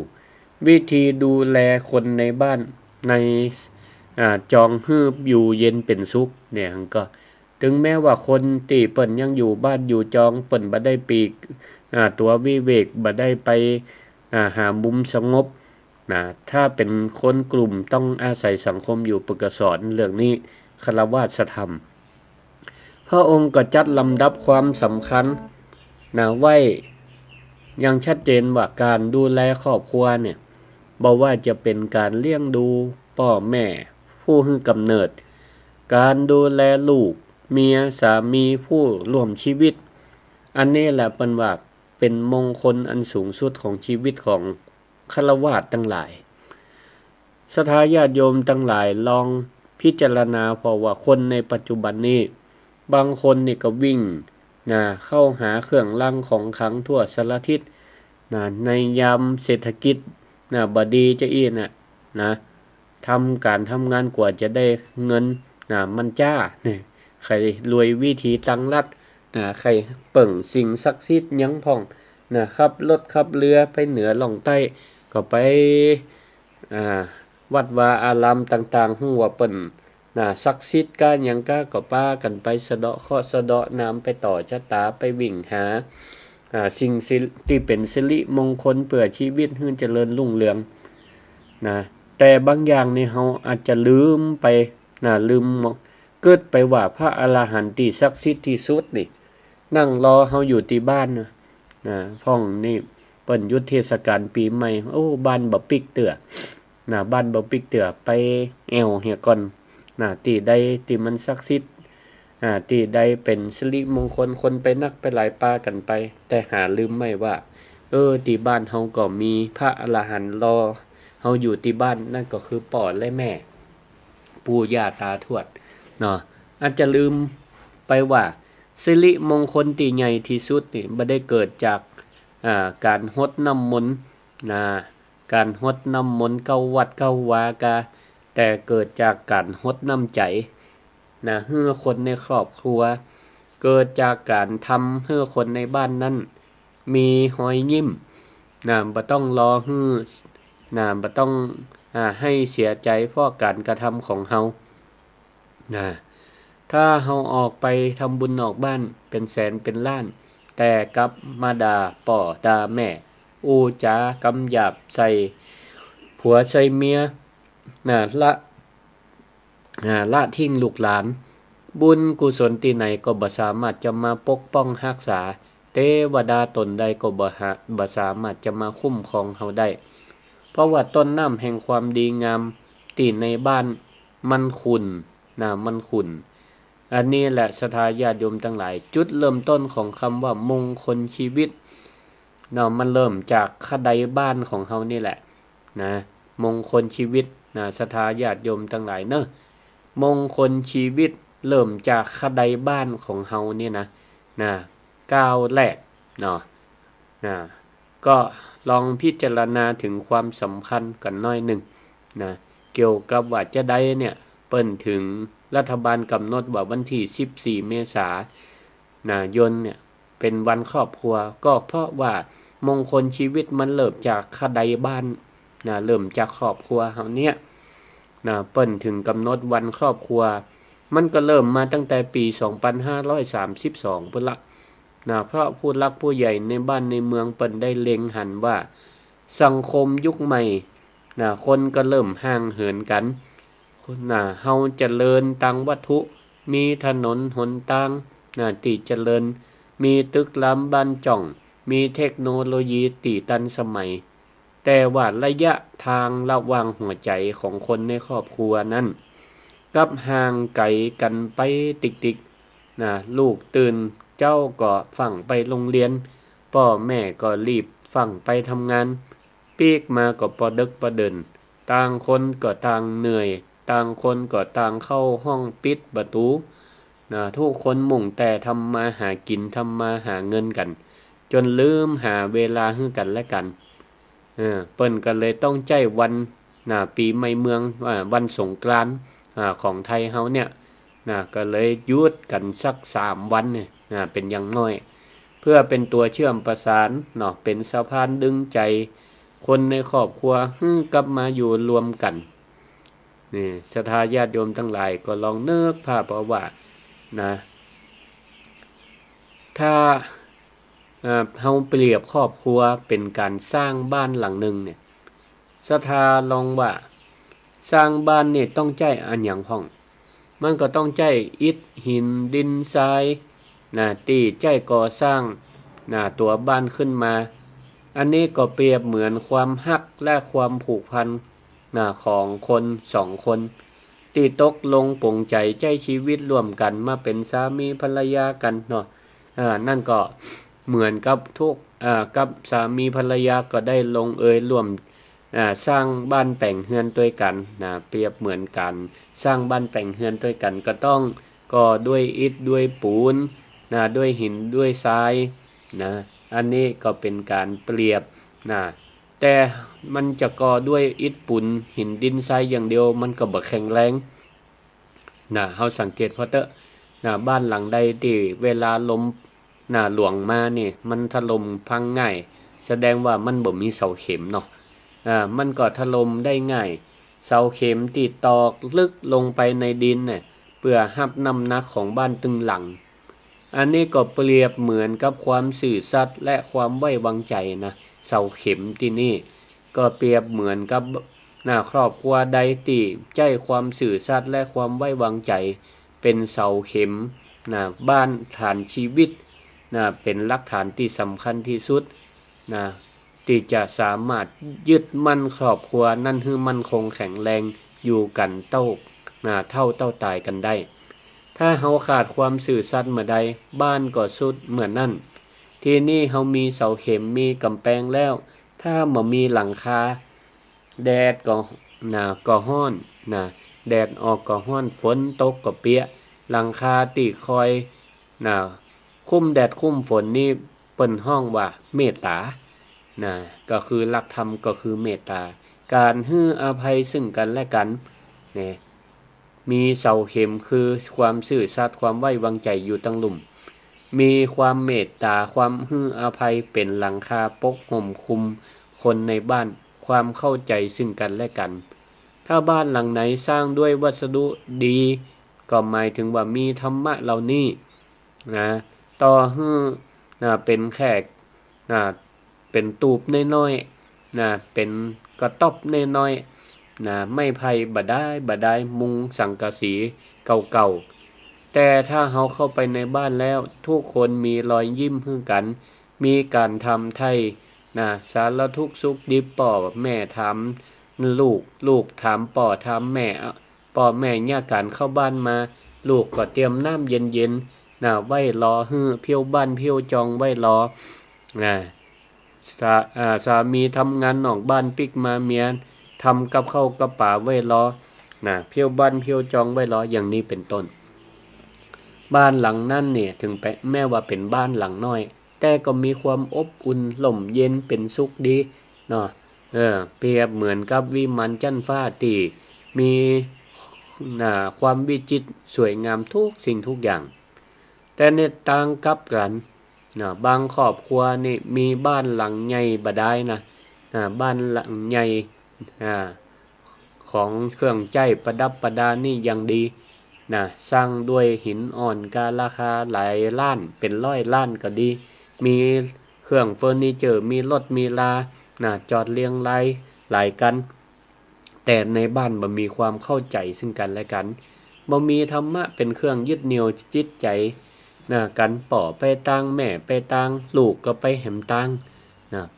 Speaker 3: วิธีดูแลคนในบ้านในจองฮืบอยู่เย็นเป็นสุขก็ถึงแม้ว่าคนที่เปิ้นยังอยู่บ้านอยู่จองเปิ้นบ่ได้ปีกตัววิเวกบ่ได้ไปหามุมสงบถ้าเป็นคนกลุ่มต้องอาศัยสังคมอยู่ปึกสอนเรื่องนี้คฤหัสถธรรมพระองค์ก็จัดลำดับความสำคัญไว้อย่างชัดเจนว่าการดูแลครอบครัวบ่ว่าจะเป็นการเลี้ยงดูพ่อแม่ผู้ให้กำเนิดการดูแลลูกเมียสามีผู้ร่วมชีวิตอันนี้แหละเป็นว่าเป็นมงคลอันสูงสุดของชีวิตของฆราวาสทั้งหลายศรัทธาญาติโยมทั้งหลายลองพิจารณาเพราะว่าคนในปัจจุบันนี้บางคนก็วิ่งเข้าหาเครื่องรางของขลังทั่วสารทิศในยามเศรษฐกิจบดีจะอีทำงานกว่าจะได้เงินมันจ้าใครรวยวิธีตังลัดใครเปิ่งสิ่งศักดิ์สิทธิ์ยังพ่องขับรถขับเรือไปเหนือล่องใต้ก็ไปวัดวาอารามต่างๆฮู้ว่าเปิ้นศักดิ์สิทธิ์การหยังก็ป้ากันไปสะเดาะเคราะห์สะเดาะน้ำไปต่อชะตาไปวิ่งหาสิ่งที่เป็นสิริมงคลเพื่อชีวิตให้เจริญรุ่งเรืองแต่บางอย่างนี่เฮาอาจจะลืมไปลืมเกิดไปว่าพระอรหันต์ที่ศักดิ์สิทธิ์ที่สุดนี่นั่งรอเฮาอยู่ที่บ้านพ่องนี่เปิ้นยุทธเทศกาลปีใหม่บ้านบ่ปิกเตื้อบ้านบ่ปิกเตื้อไปแอวเฮียก่อนที่ใดที่มันศักดิ์สิทธิ์ที่ใดเป็นสิริมงคลคนไปนักไปหลายปากันไปแต่หาลืมไม่ว่าที่บ้านเฮาก็มีพระอรหันต์รอเฮาอยู่ที่บ้านนั่นก็คือพ่อและแม่ปู่ย่าตาทวดอาจจะลืมไปว่าสิริมงคลที่ใหญ่ที่สุดนี่บ่ได้เกิดจากการรดน้ำมนต์การรดน้ำมนต์เข้าวัดเข้าวากาแต่เกิดจากการรดน้ำใจให้คนในครอบครัวเกิดจากการทำให้คนในบ้านนั้นมีรอยยิ้มบ่ต้องรอให้บ่ต้องให้เสียใจเพราะการกระทำของเฮาถ้าเฮาออกไปทำบุญนอกบ้านเป็นแสนเป็นล้านแต่กลับมาด่าพ่อด่าแม่ อู้จากำหยาบใส่ผัวใส่เมียละทิ้งลูกหลานบุญกุศลที่ไหนก็บ่สามารถจะมาปกป้องรักษาเทวดาตนใดก็บ่สามารถจะมาคุ้มครองเฮาได้เพราะว่าต้นน้ำแห่งความดีงามที่ในบ้านมันขุ่นมันขุ่นอันนี้แหละศรัทธาญาติโยมทั้งหลายจุดเริ่มต้นของคำว่ามงคลชีวิตมันเริ่มจากขไดบ้านของเฮานี่แหละนะมงคลชีวิตศรัทธาญาติโยมทั้งหลายเนอะมงคลชีวิตเริ่มจากขไดบ้านของเฮานี่นะก้าวแรกก็ลองพิจารณาถึงความสำคัญกันน้อยหนึ่งเกี่ยวกับว่าจะได้เนี่ยเปิ้นถึงรัฐบาลกำหนดว่าวันที่14เมษายนเนี่ยเป็นวันครอบครัวก็เพราะว่ามงคลชีวิตมันเริ่มจากขไดบ้านเริ่มจากครอบครัวเฮาเนี่ยเปิ้นถึงกำหนดวันครอบครัวมันก็เริ่มมาตั้งแต่ปี2532พุ่นละเพราะผู้หลักผู้ใหญ่ในบ้านในเมืองเปิ้นได้เล็งหันว่าสังคมยุคใหม่คนก็เริ่มห่างเหินกันเฮาเจริญทางวัตถุมีถนนหนทางที่เจริญมีตึกรามบ้านจ่องมีเทคโนโลยีที่ทันสมัยแต่ว่าระยะทางระหว่างหัวใจของคนในครอบครัวนั้นกับห่างไกลกันไปติกๆลูกตื่นเจ้าก็ฝั่งไปโรงเรียนพ่อแม่ก็รีบฝั่งไปทำงานปีกมาก็ปอดึกปอเดินต่างคนก็ต่างเหนื่อยต่างคนก็ต่างเข้าห้องปิดประตูทุกคนมุ่งแต่ทำมาหากินทำมาหาเงินกันจนลืมหาเวลาให้กันและกันเปิ้นก็เลยต้องใจวันปีใหม่เมืองวันสงกรานต์ของไทยเฮาเนี่ยก็เลยหยุดกันสัก3วันเนี่ยเป็นอย่างน้อยเพื่อเป็นตัวเชื่อมประสานเป็นสะพานดึงใจคนในครอบครัวกลับมาอยู่รวมกันนี่ศรัทธาญาติโยมทั้งหลายก็ลองนึกภาพเอาว่าถ้าเฮาเปรียบครอบครัวเป็นการสร้างบ้านหลังหนึ่งเนี่ยศรัทธาลองว่าสร้างบ้านเนี่ยต้องใช้อันหยังพ้องมันก็ต้องใช้อิฐหินดินทรายที่ใช้ก่อสร้างตัวบ้านขึ้นมาอันนี้ก็เปรียบเหมือนความฮักและความผูกพันของคน2คนที่ตกลงปลงใจใช้ชีวิตร่วมกันมาเป็นสามีภรรยากันนั่นก็เหมือนกับกับสามีภรรยาก็ได้ลงเอยร่วมสร้างบ้านแต่งเฮือนด้วยกันเปรียบเหมือนกันสร้างบ้านแต่งเฮือนด้วยกันก็ต้องก่อด้วยอิฐด้วยปูนด้วยหินด้วยทรายอันนี้ก็เป็นการเปรียบแต่มันจะก่อด้วยอิฐปูนหินดินทรายอย่างเดียวมันก็บ่แข็งแรงเฮาสังเกตเพราะบ้านหลังใดที่เวลาลมหลวงมานี่มันถล่มพังง่ายแสดงว่ามันบ่มีเสาเข็มมันก็ถล่มได้ง่ายเสาเข็มที่ตอกลึกลงไปในดินเพื่อรับน้ำหนักของบ้านตึงหลังอันนี้ก็เปรียบเหมือนกับความซื่อสัตย์และความไว้วางใจเสาเข็มที่นี่ก็เปรียบเหมือนกับครอบครัวใดที่ใจความซื่อสัตย์และความไว้วางใจเป็นเสาเข็มบ้านฐานชีวิตเป็นหลักฐานที่สำคัญที่สุดที่จะสามารถยึดมั่นครอบครัวนั่นให้มั่นคงแข็งแรงอยู่กันเท่าตายกันได้ถ้าเฮาขาดความซื่อสัตย์เมื่อใดบ้านก็สุดเหมือนนั่นทีนี้เฮามีเสาเข็มมีกำแพงแล้วถ้าบ่มีหลังคาแดดก็ร้อนแดดออกก็ร้อนฝนตกก็เปียกหลังคาที่คอยคุ้มแดดคุ้มฝนนี่เปิ้นฮ้องว่าเมตตาก็คือหลักธรรมก็คือเมตตาการให้อภัยซึ่งกันและกันมีเสาเข็มคือความซื่อสัตย์ความไว้วางใจอยู่ตั้งลุ่มมีความเมตตาความให้อภัยเป็นหลังคาปกห่มคุมคนในบ้านความเข้าใจซึ่งกันและกันถ้าบ้านหลังไหนสร้างด้วยวัสดุดีก็หมายถึงว่ามีธรรมะเหล่านี้ต่อให้เป็นแค่เ เป็นตูบน้อยๆนะเป็นกระต๊อบน้อยๆนะไม้ไผ่บ่ได้มุงสังกะสีเก่าๆแต่ถ้าเฮาเข้าไปในบ้านแล้วทุกคนมีรอยยิ้มคือกันมีการทำไทยนะสารทุกข์สุขดิบป่อแม่ถามลูกถามป่อถามแม่ป่อแม่ย่าการเข้าบ้านมาลูกก็เตรียมน้ำเย็นๆนะไว้รอฮื้อเพียวบ้านเพียวจองไว้รอนะสามีทำงานนอกบ้านปิกมาเมียทำกับข้าวกับป่าไว้รอนะเพียวบ้านเพียวจองไว้รออย่างนี้เป็นต้นบ้านหลังนั้นเนี่ยถึงแม้ว่าเป็นบ้านหลังน้อยแต่ก็มีความอบอุ่นล่มเย็นเป็นสุขดีเนาะเปรียบเหมือนกับวิมานจันทร์ฟ้าตีมีความวิจิตรสวยงามทุกสิ่งทุกอย่างแต่ในต่างกับกันบางครอบครัวนี่มีบ้านหลังใหญ่บ่ได้นะบ้านหลังใหญ่ของเครื่องใจประดับประดานี่ยังดีสร้างด้วยหินอ่อนการาคาหลายล้านเป็นร้อยล้านก็ดีมีเครื่องเฟอร์นิเจอร์มีรถมีลาจอดเรียงรายหลายกันแต่ในบ้านบ่มีความเข้าใจซึ่งกันและกันบ่มีธรรมะเป็นเครื่องยึดเหนี่ยวจิตใจกันป่อไปต่างแม่ไปต่างลูกก็ไปแหมต่าง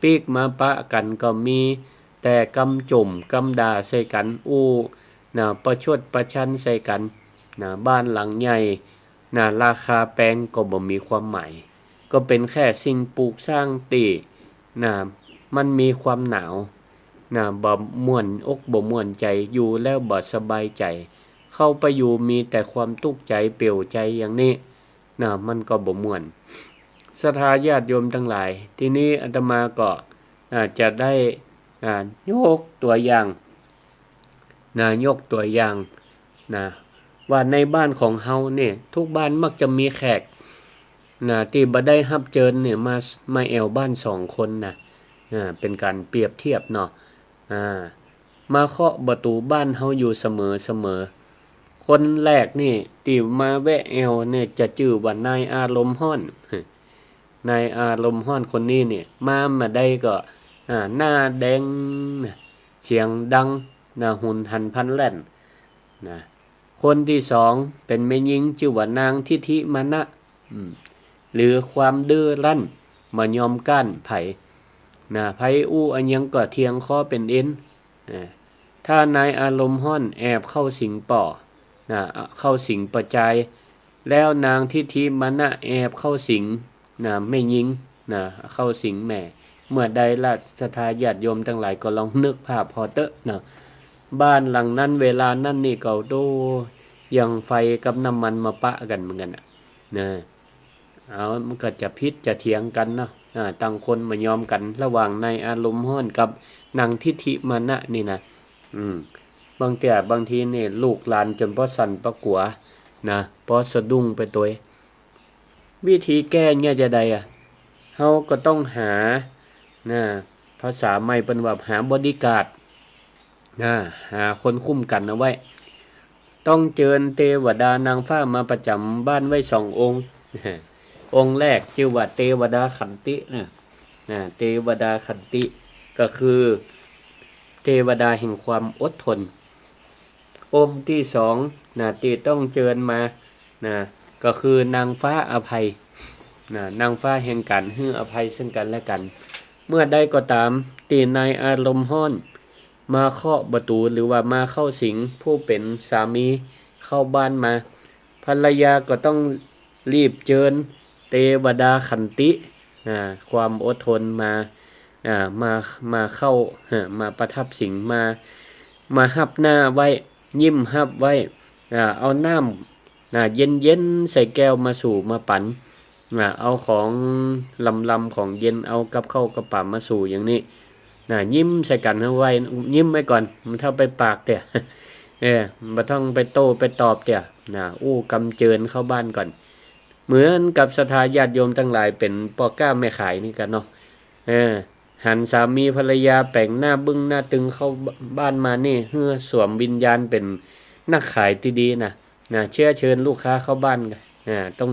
Speaker 3: ปีกมาปะกันก็มีแต่กำจุ่มกำด่าใส่กันประชดประชันใส่กันบ้านหลังใหญ่ราคาแปลงก็บ่มีความหมายก็เป็นแค่สิ่งปลูกสร้างตีมันมีความหนาวบ่ม่วนอกบ่ม่วนใจอยู่แล้วบ่สบายใจเข้าไปอยู่มีแต่ความทุกข์ใจเปลี่ยวใจอย่างนี้มันก็บ่ม่วนศรัทธาญาติโยมทั้งหลายทีนี้อาตมาก็จะได้ยกตัวอย่างว่าในบ้านของเฮาเนี่ยทุกบ้านมักจะมีแขกที่บ่ได้รับเชิญเนี่ยมาแอวบ้าน2คนเป็นการเปรียบเทียบเนาะมาเคาะประตูบ้านเฮาอยู่เสมอคนแรกนี่ที่มาแวะแอวเนี่ยจะชื่อว่านายอารมณ์ฮ้อนนายอารมณ์ฮ้อนคนนี้เนี่ยมาได้ก็หน้าแดงเสียงดังหุ่นหันพันแล่นคนที่2เป็นแม่หญิงชื่อว่านางทิธิมานะหรือความดื้อรั้นมายอมก้านไผไผอันยังก็เทียงคอเป็นเอ็นถ้านายอารมณ์ฮ้อนแอบเข้าสิงป่อเข้าสิงประจายแล้วนางทิธิมานะแอบเข้าสิงแม่หญิงเข้าสิงแม่เมื่อใดล่ะศรัทธาญาติโยมทั้งหลายก็ลองนึกภาพพอเตอะบ้านหลังนั้นเวลานั้นนี่ก็ยังไฟกับน้ำมันมาปะกันเหมือนกันมันก็จะพิษจะเถียงกันเนาะต่างคนมายอมกันระหว่างนายอารมณ์ฮ้อนกับนางทิธิมานะนี่นะบางทีนี่ลูกหลานจนบ่สั่นบ่กลัวบ่สะดุ้งไปตัววิธีแก้เนี่ยจะใดเฮาก็ต้องหาภาษาใหม่เพิ่นว่าหาบอดี้การ์ดหาคนคุ้มกันเอาไว้ต้องเชิญเทวดานางฟ้ามาประจำบ้านไว้2องค์องค์แรกชื่อว่าเทวดาขันติเทวดาขันติก็คือเทวดาแห่งความอดทนองค์ที่2ที่ต้องเชิญมาก็คือนางฟ้าอภัยนางฟ้าแห่งการให้อภัยซึ่งกันและกันเมื่อใดก็ตามที่นายอารมณ์ฮ้อนมาเคาะประตูหรือว่ามาเข้าสิงผู้เป็นสามีเข้าบ้านมาภรรยาก็ต้องรีบเชิญเทวดาขันติความอดทนมาเข้ามาประทับสิงมาหับหน้าไว้ยิ้มหับไว้เอาน้ำเย็นใส่แก้วมาสู่มาปั่นเอาของลำของเย็นเอากับข้าวกับป่ามาสู่อย่างนี้ยิ้มใส่กันเอาไว้ยิ้มไว้ก่อนมันเท่าไปปากเตี่ยบ่ต้องไปโต้ไปตอบเตี่ยกำเจิญเข้าบ้านก่อนเหมือนกับศรัทธาญาติโยมทั้งหลายเป็นพ่อค้าแม่ขายนี่กันเนาะหันสามีภรรยาแปลงหน้าบึ้งหน้าตึงเข้าบ้านมานี่เพื่อสวมวิญญาณเป็นนักขายที่ดีเชื้อเชิญลูกค้าเข้าบ้านต้อง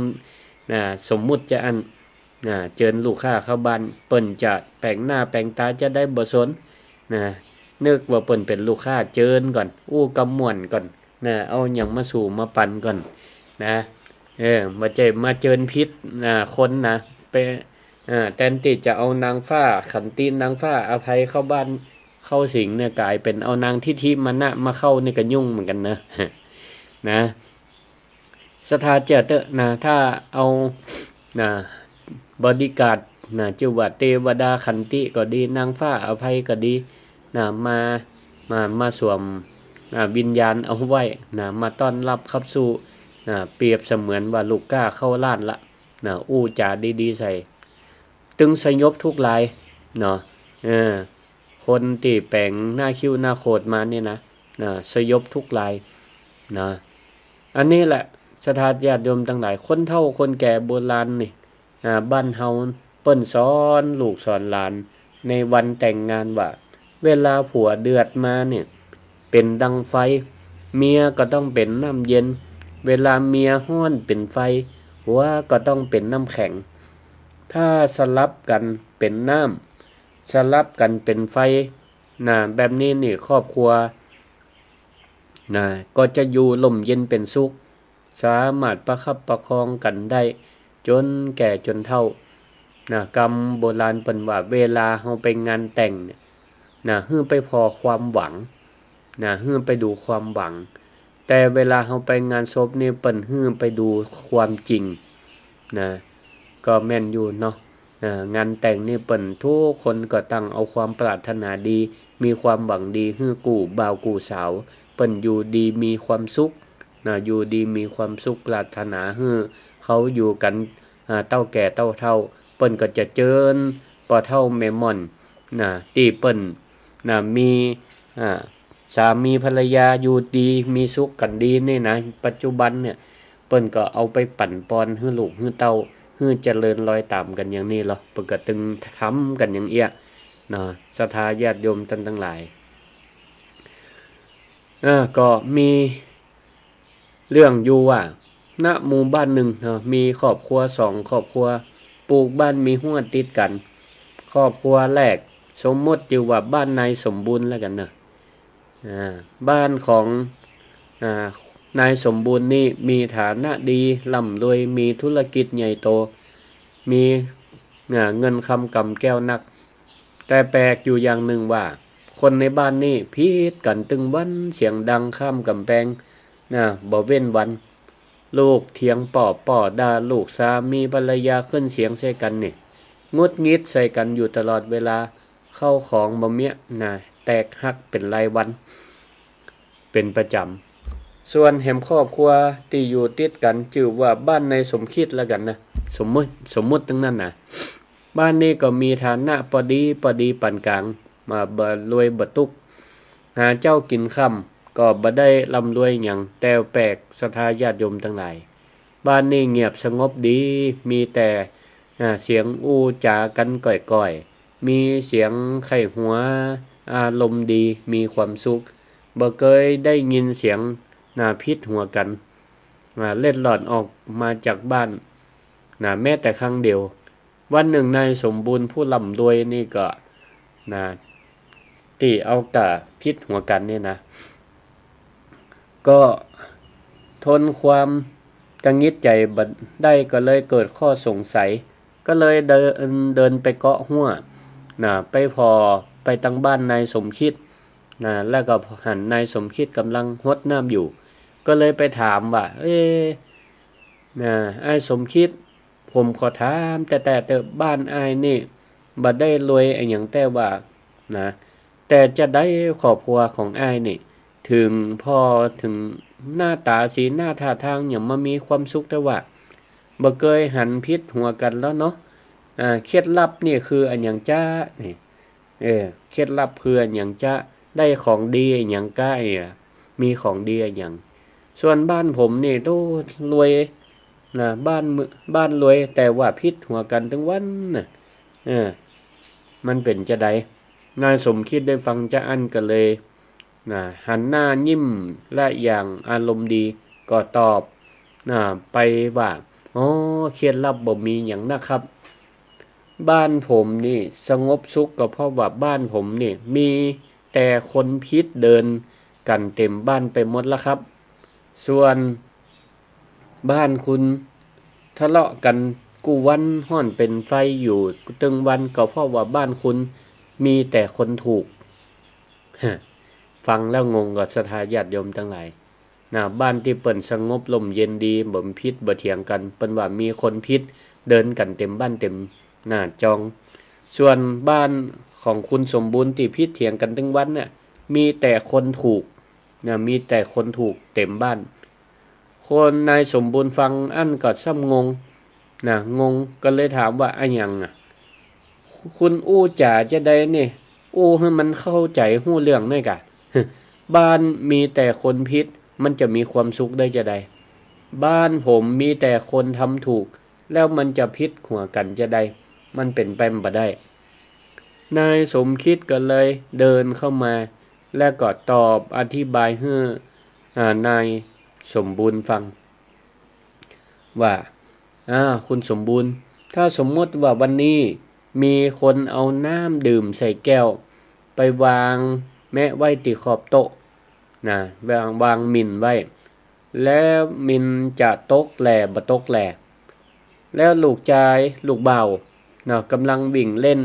Speaker 3: สมมุติจะ เจิญลูกค้าเข้าบ้านเปิ้นจะแปลงหน้าแปลงตาจะได้บ่สนนึกว่าเปิ้นเป็นลูกค้าเจิญก่อนอู้กำม่วนก่อนเอาหยังมาสู่มาปั่นก่อนมาใจมาเจิญพิษคนไปแทนที่จะเอานางฟ้าขันตีนนางฟ้าอภัยเข้าบ้านเข้าสิงเนี่ยกลายเป็นเอานางทิฐิมาเข้านี่ก็ยุ่งเหมือนกันนะสถาเจตถ้าเอาบอดี้การ์ดจิวเทวดาขันติก็ดีนางฟ้าอภัยก็ดีมาสวมวิญญาณเอาไว้มาต้อนรับขับสู่เปรียบเสมือนว่าลูกก้าเข้าล้านละอู้จาดีๆใส่ตึงสยบทุกลายคนตีแปลงหน้าคิ้วหน้าโคดมาเนี่ยสยบทุกลายอันนี้แหละสถาญาติโยมทั้งหลายคนเฒ่าคนแก่โบราณนี่บ้านเฮาเปิ้นสอนลูกสอนหลานในวันแต่งงานว่าเวลาผัวเดือดมาเนี่ยเป็นดังไฟเมียก็ต้องเป็นน้ำเย็นเวลาเมียห้อนเป็นไฟหัวก็ต้องเป็นน้ำแข็งถ้าสลับกันเป็นน้ำสลับกันเป็นไฟแบบนี้นี่ครอบครัวก็จะอยู่ลมเย็นเป็นสุขสามารถประคับประคองกันได้จนแก่จนเฒ่ากรรมโบราณเปิ้นว่าเวลาเฮาไปงานแต่งเนี่ยฮื้อไปพอความหวังฮื้อไปดูความหวังแต่เวลาเฮาไปงานศพนี่เปิ้นฮื้อไปดูความจริงก็แม่นอยู่เนาะงานแต่งนี่เปิ้นทุกคนก็ตั้งเอาความปรารถนาดีมีความหวังดีฮื้อกู่บ่าวกู่สาวเปิ้นอยู่ดีมีความสุขอยู่ดีมีความสุขปรารถนาฮื้อเขาอยู่กันเต้าแก่เต้าเฒ่าเปิ้นก็จะเจิญปอเฒ่าแม่ม่อนที่เปิ้นมีสามีภรรยาอยู่ดีมีสุขกันดีนี่ปัจจุบันเนี่ยเปิ้นก็เอาไปปั่นปอนให้ลูกให้เต้าให้เจริญรอยตามกันอย่างนี้หรอเปิ้นก็ตึงทำกันอย่างเอี้ยศรัทธาญาติโยมท่านทั้งหลายก็มีเรื่องอยู่ว่าณหมู่บ้านหนึ่งมีครอบครัว2ครอบครัวปลูกบ้านมีหัวติดกันครอบครัวแรกสมมติอยู่ว่าบ้านนายสมบูรณ์แล้วกันบ้านของนายสมบูรณ์นี่มีฐานะดีร่ำรวยมีธุรกิจใหญ่โตมีเงินคำกำแก้วนักแต่แปลกอยู่อย่างหนึ่งว่าคนในบ้านนี่พิษกันตึงวันเสียงดังข้ามกำแพงบ่เว้นวันลูกเถียงป่อด่าลูกสามีภรรยาขึ้นเสียงใส่กันนี่งุดงิดใส่กันอยู่ตลอดเวลาเข้าของบ่เมียแตกหักเป็นรายวันเป็นประจำส่วนแหมครอบครัวที่อยู่ติดกันชื่อว่าบ้านในสมคิดแล้วกันสมมุติทั้งนั้นบ้านนี้ก็มีฐานะพอดีปานกลางมาบ่รวยบ่ตุกหาเจ้ากินค่ำก็บ่ได้ร่ำรวยหยังแต่แปลกศรัทธาญาติโยมทั้งหลายบ้านนี้เงียบสงบดีมีแต่เสียงอู้จากันก่อยๆมีเสียงไข้หัวอารมณ์ดีมีความสุขบ่เคยได้ยินเสียงพิษหัวกันเล็ดหลอดออกมาจากบ้านแม้แต่ครั้งเดียววันหนึ่งนายสมบูรณ์ผู้ร่ำรวยนี่ก็ที่เอากะพิษหัวกันนี่ก็ทนความกังงิดใจบัดได้ก็เลยเกิดข้อสงสัยก็เลยเดินไปเกาะหัวไปพอไปตั้งบ้านนายสมคิดแล้วก็หันนายสมคิดกำลังรดน้ำอยู่ก็เลยไปถามว่าไอ้สมคิดผมขอถามแต่บ้านอ้ายนี่บ่ได้รวยไอ้หยังแต่ว่าแต่จะได้ครอบครัวของอ้ายนี่ถึงพอถึงหน้าตาสีหน้าท่าทางอย่างมามีความสุขแต่ว่าบ่เคยหันพิษหัวกันแล้วเนาะเคล็ดลับนี่คืออันหยังจ้านี่เคล็ดลับคืออันหยังจ้าได้ของดีอันหยังก้ามีของดีอันหยังส่วนบ้านผมนี่โตรวยบ้านรวยแต่ว่าพิษหัวกันทั้งวันมันเป็นจะใดนายสมคิดได้ฟังจะอันก็เลยหันหน้ายิ้มและอย่างอารมณ์ดีก็ตอบไปว่าเคล็ดลับบ่มีหยังนะครับ บ้านผมนี่สงบสุขก็เพราะว่าบ้านผมนี่มีแต่คนพิษเดินกันเต็มบ้านไปหมดแล้วครับ ส่วนบ้านคุณทะเลาะกันกูวันห้อนเป็นไฟอยู่ตึงวันก็เพราะว่าบ้านคุณมีแต่คนถูก ฟังแล้วงงกับศรัทธาญาติโยมทั้งหลายนะบ้านที่เปิ่นสงบลมเย็นดีบ่มีพิษบ่เถียงกันเปิ้นว่ามีคนพิษเดินกันเต็มบ้านเต็มหน้าจอง ส่วนบ้านของคุณสมบูรณ์ที่พิษเถียงกันทั้งวันเนี่ยมีแต่คนถูกนะมีแต่คนถูกเต็มบ้าน คนนายสมบูรณ์ฟังอันก็ซ้ำงงนะงงก็เลยถามว่าอะหยังอ่ะคุณอู้จ๋าจะได้นี่อู้ให้มันเข้าใจหู้เรื่องหน่อยกะ บ้านมีแต่คนพิษมันจะมีความสุขได้จะได้บ้านผมมีแต่คนทำถูกแล้วมันจะพิษหัวกันจะได้มันเป็นไปบ่ได้นายสมคิดก็เลยเดินเข้ามาและก็ตอบอธิบายให้นายสมบูรณ์ฟังว่าคุณสมบูรณ์ถ้าสมมติว่าวันนี้มีคนเอาน้ำดื่มใส่แก้วไปวางแม้ไว้ที่ขอบโต๊ะนะวางมินไว้แล้วมินจะตกแหล่บ่ตกแหล่แล้วลูกชายลูกเบานะกำลังวิ่งเล่น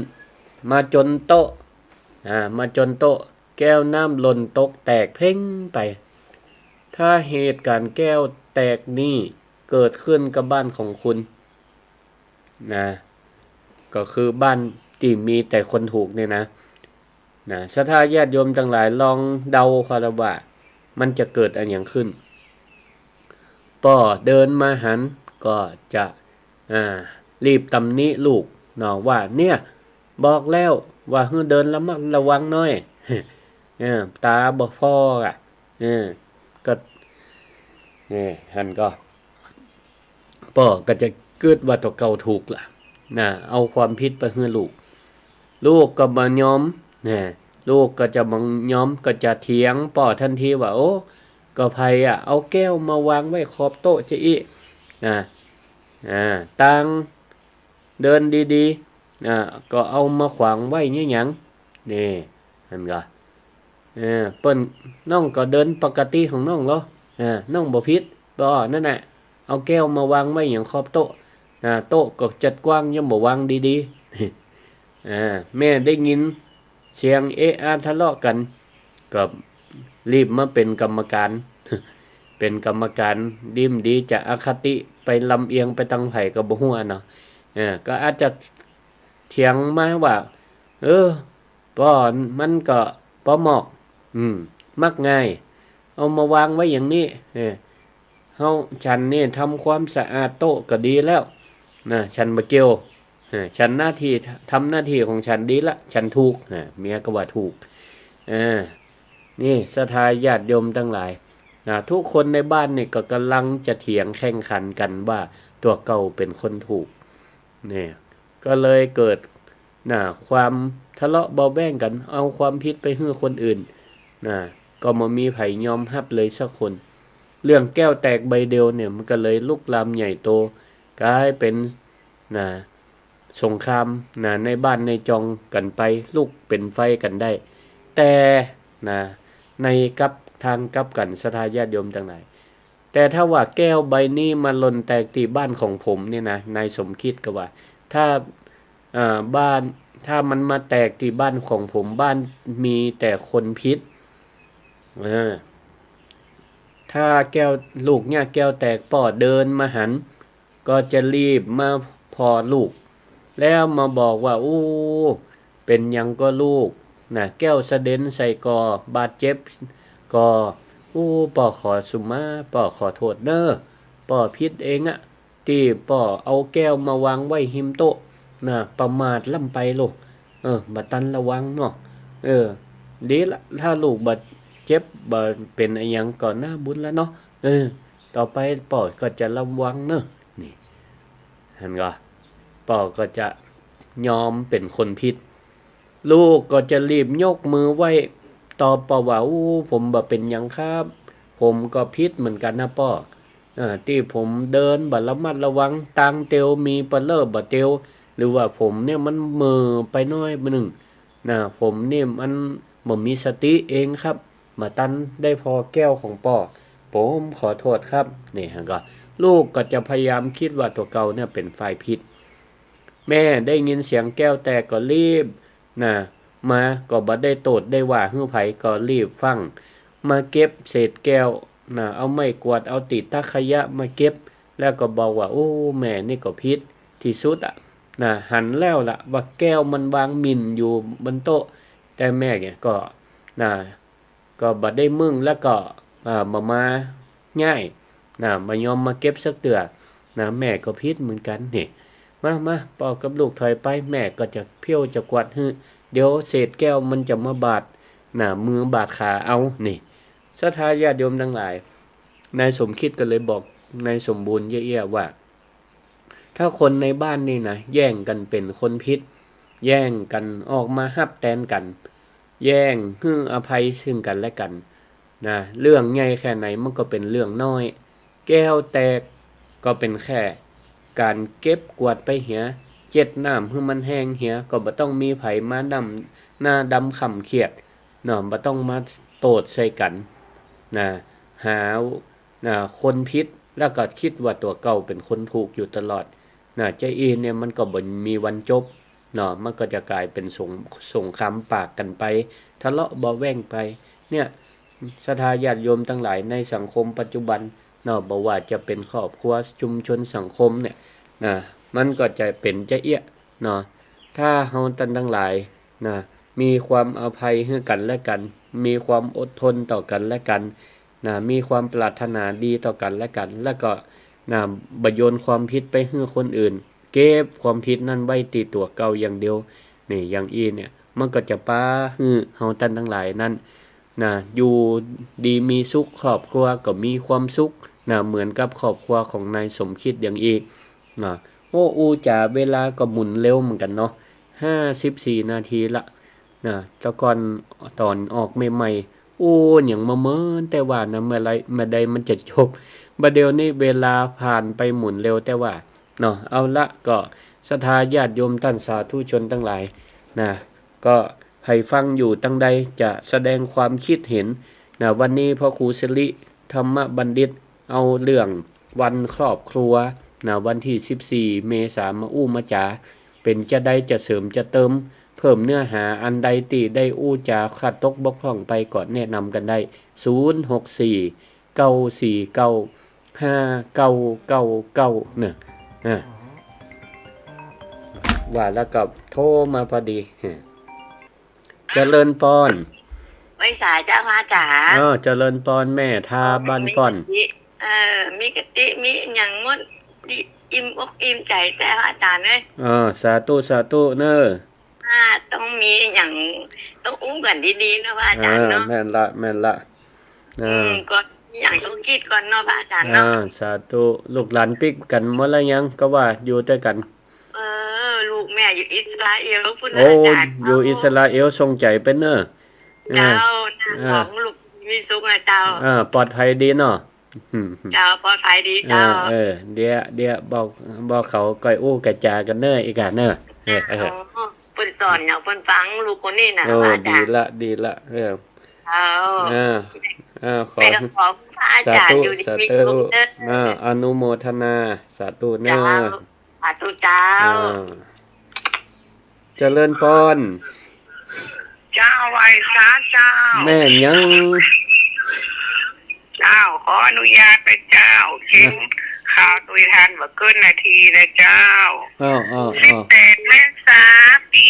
Speaker 3: มาจนโต๊ะมาจนโต๊ะแก้วน้ำหล่นตกแตกเพ่งไปถ้าเหตุการณ์แก้วแตกนี่เกิดขึ้นกับบ้านของคุณนะก็คือบ้านที่มีแต่คนถูกเนี่ยนะศรัทธาญาติโยมทั้งหลายลองเดาคาราว่ามันจะเกิดอะไรอย่างขึ้นป่อเดินมาหันก็จะรีบตำหนิลูกเนาะว่าเนี่ยบอกแล้วว่าให้เดินระวังหน่อย ตาบ่พอก็นี่หันก็ป่อก็จะเกิดว่าตัวเก่าถูกล่ะเอาความผิดไปให้ลูกก็มายอมลูกก็จะมายอมก็จะเถียงป่อทันทีว่าโอ้ก็ไผเอาแก้วมาวางไว้ขอบโต๊ะจะอีตังเดินดีๆก็เอามาขวางไว้เนี่ยหยังนี่เห็นก็เปิ้นน้องก็เดินปกติของน้องเหรอน้องบ่ผิดบ่นั่นน่ะเอาแก้วมาวางไว้อย่างขอบโต๊ะโต๊ะก็จัดกว้างยังบ่วางดีๆแม่ได้ยินเสียงทะเลาะกันก็รีบมาเป็นกรรมการ เป็นกรรมการดิ้มดีจะอคติไปลำเอียงไปทางไผก็บ่ฮู้เนาะก็อาจจะเถียงมาว่าป้อมันก็ป้อหมอกมักง่ายเอามาวางไว้อย่างนี้ฉันนี่ทำความสะอาดโต๊ะก็ดีแล้วฉันบ่เกี่ยวฉันทำหน้าที่ของฉันดีละฉันถูกเมียก็ว่าถูกนี่ศรัทธาญาติโยมทั้งหลายทุกคนในบ้านนี่ก็กำลังจะเถียงแข่งขันกันว่าตัวเก่าเป็นคนถูกนี่ก็เลยเกิดความทะเลาะเบาแว้งกันเอาความผิดไปให้คนอื่นก็บ่มีไผยอมรับเลยสักคนเรื่องแก้วแตกใบเดียวเนี่ยมันก็เลยลุกลามใหญ่โตกลายเป็นสงครามในบ้านในจองกันไปลุกเป็นไฟกันได้แต่ในทางกลับกันศรัทธาญาติโยมทั้งหลายแต่ถ้าว่าแก้วใบนี้มาหล่นแตกที่บ้านของผมเนี่ยนะนายสมคิดก็ว่าถ้าบ้านถ้ามันมาแตกที่บ้านของผมบ้านมีแต่คนพิษถ้าแก้วลูกเนี่ยแก้วแตกป่อเดินมาหันก็จะรีบมาพอลูกแล้วมาบอกว่าโอ้เป็นยังก็ลูกแก้วสะเด็นใส่กอบาดเจ็บก็ป่อขอสุมาป่อขอโทษเด้อป่อผิดเองที่ป่อเอาแก้วมาวางไว้หิมโต๊ะประมาทล่ำไปลูกบัดตันระวังเนาะดีละถ้าลูกบัดเจ็บบ่เป็นอะไรยังก่อนหน้าบุญแล้วเนาะต่อไปป่อก็จะระวังเนาะนี่เห็นก็ป่อก็จะยอมเป็นคนผิดลูกก็จะรีบยกมือไหว้ตอบป่อว่าผมบ่เป็นหยังครับผมก็ผิดเหมือนกันนะป่อที่ผมเดินบ่ระมัดระวังตังเตียวมีปะเลอะบ่เตียว รือว่าผมเนี่ยมันเหม่อไปหน้อยหนึ่งนะผมเนี่ยมันบ่มีสติเองครับมาตันได้พอแก้วของป่อผมขอโทษครับนี่ฮะก็ลูกก็จะพยายามคิดว่าตัวเก่าเนี่ยเป็นฝ่ายผิดแม่ได้ยินเสียงแก้วแตกก็รีบนะมาก็บ่ได้โตดได้ว่าฮื้อไผก็รีบฟังมาเก็บเศษแก้วนะเอาไม้กวาดเอาติดตะขยะมาเก็บแล้วก็บอกว่าโอ้แม่นี่ก็ผิดที่สุดอ่ะนะหันแล้วล่ะว่าแก้วมันวางหมิ่นอยู่บนโต๊ะแต่แม่เนี่ยก็นะก็บ่ได้มึงแล้วก็มาง่ายนะมายอมมาเก็บสักเตือนะแม่ก็ผิดเหมือนกันนี่มาปอกับลูกถอยไปแม่ก็จะเพี้ยวจะกวาดให้เดี๋ยวเศษแก้วมันจะมาบาดมือบาดขาเอานี่ศรัทธาญาติโยมทั้งหลายนายสมคิดก็เลยบอกนายสมบูรณ์เยี่ยๆว่าถ้าคนในบ้านนี่นะแย่งกันเป็นคนพิษแย่งกันออกมาฮับแตนกันแย่งฮื้ออภัยซึ่งกันและกันนะเรื่องใหญ่แค่ไหนมันก็เป็นเรื่องน้อยแก้วแตกก็เป็นแค่การเก็บกวาดไปเหียเจ็ดน้ำให้มันแห้งเหียก็บ่ต้องมีไผมาดำหน้าดำขำเขียดเนาะบ่ต้องมาโตดใส่กันนะหาคนพิษแล้วก็คิดว่าตัวเก่าเป็นคนถูกอยู่ตลอดใจอีเนี่ยมันก็บ่มีวันจบเนาะมันก็จะกลายเป็นสงครามปากกันไปทะเลาะเบาะแว้งไปเนี่ยศรัทธาญาติโยมทั้งหลายในสังคมปัจจุบันเนาะบ่ว่าจะเป็นครอบครัวชุมชนสังคมเนี่ยมันก็จะเป็นจะเอี้ยเนาะถ้าเฮาทั้งหลายมีความอภัยให้กันและกันมีความอดทนต่อกันและกันมีความปรารถนาดีต่อกันและกันแล้วก็บ่โยนความผิดไปให้คนอื่นเก็บความผิดนั้นไว้ติดตัวเก่าอย่างเดียวนี่อย่างอีเนี่ยมันก็จะป้าให้เฮาทั้งหลายนั้นอยู่ดีมีสุขครอบครัวก็มีความสุขเหมือนกับครอบครัวของนายสมคิดอย่างอีโอ้อูจ๋าเวลาก็หมุนเร็วเหมือนกันเนาะ54 นาทีละแต่ก่อนตอนออกใหม่ๆโอ้อย่างมาเมินแต่ว่าเมื่อใดมันจะจบบัดเดี๋ยวนี้เวลาผ่านไปหมุนเร็วแต่ว่าเอาละก็ศรัทธาญาติโยมท่านสาธุชนทั้งหลายก็ให้ฟังอยู่ตั้งใดจะแสดงความคิดเห็นวันนี้พ่อครูสิริธรรมบัณฑิตเอาเรื่องวันครอบครัววันที่14 เมษายนมาอู้มาจาเป็นจะได้จะเสริมจะเติมเพิ่มเนื้อหาอันใดตีได้อู้จาขาดตกบกพร่องไปก่อนแนะนำกันได้064 949 5999เนี่ยว่าแล้วก็โทรมาพอดีเจริญปอน
Speaker 2: ไว้สายจ้าพระจ๋า
Speaker 3: เจริญปอนแม่ทาบ้านก่อน
Speaker 2: มีกติมีอย่างมดอิ่มอกอิ่มใจแต่พระอาจารย์เลย
Speaker 3: สาธุเนอะ
Speaker 2: ต้องมีอย่างต้องอุ้มกันดีๆนะพระอาจารย์เนาะ
Speaker 3: แม่นละ
Speaker 2: ก็อย่างต้องคิดก่อนเนาะพระอาจารย์เนาะ
Speaker 3: สาธุลูกหลานปิกกันหมดแล้วยังก็ว่าอยู่ด้วยกัน
Speaker 2: ลูกแม่อยู่อิสราเอลพุ่นอาจารย์
Speaker 3: อยู่อิสราเอลทรงใจเป็นเนอะ
Speaker 2: เจ้าของลูกมีสุขนะเจ้า
Speaker 3: ปลอดภัยดีเนาะ
Speaker 2: เจ้าปลอดภัยดีเจ้า
Speaker 3: เดี๋ยวบอกเขาก้อยอู้กระจากันเนอะอีกอ่ะเนอะ
Speaker 2: เพิ่นสอนเนาะเพิ่นฟังลูกคนนี้น่ะ
Speaker 3: ว่าดีละขอ
Speaker 2: อาจารย์อยู่ดี
Speaker 3: อนุโมทนาสาธุเนอะ
Speaker 2: สาธุเจ้า
Speaker 3: เจริญพร
Speaker 2: เจ้าไว้ซะเจ้า
Speaker 3: แม่ยัง
Speaker 2: เจ้าขออนุญาตไปเจ้าทิ้งข่าวตุยทันว่าเกินนาทีนะเจ้า18 เมษายน ปี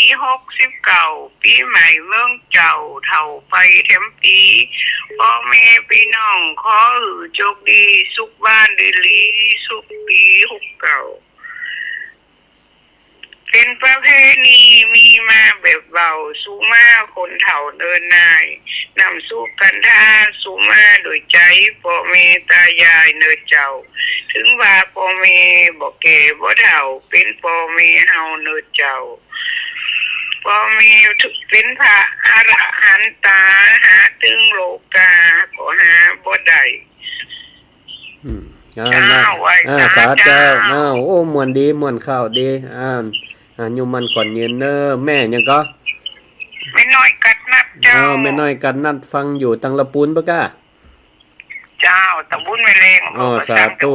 Speaker 2: 69ปีใหม่เมืองเจ้าเท่าไปเทมปีพ่อแม่พี่น้องขอโชคดีสุขบ้านดีสุขปี69เป็นประเพณีมีมาแบบเบาสู้มาคนเฒ่าเดินนายนำสู้กันท่าสู้มาโดยใจพ่อแม่ตายายเนิดเจ้าถึงว่าพ่อแม่บ่แก่บ่เฒ่าเป็นพ่อแม่เฮาเนิดเจ้าพ่อแม่ทุกเป็นพระอรหันตาหาตึงโลกาก็หาบ่ได้
Speaker 3: สาเจ้าโอ้มวนดีมวนข้าวดี อายุมันขวัญยืนเนอแม่ยังก็
Speaker 4: ไม่น้อยกัดนับเจ้า
Speaker 3: แม่น้อยกันนัดฟังอยู่ตังละปูนปะก้า
Speaker 4: เจ้าตะบุญไม่เลง
Speaker 3: สาธุ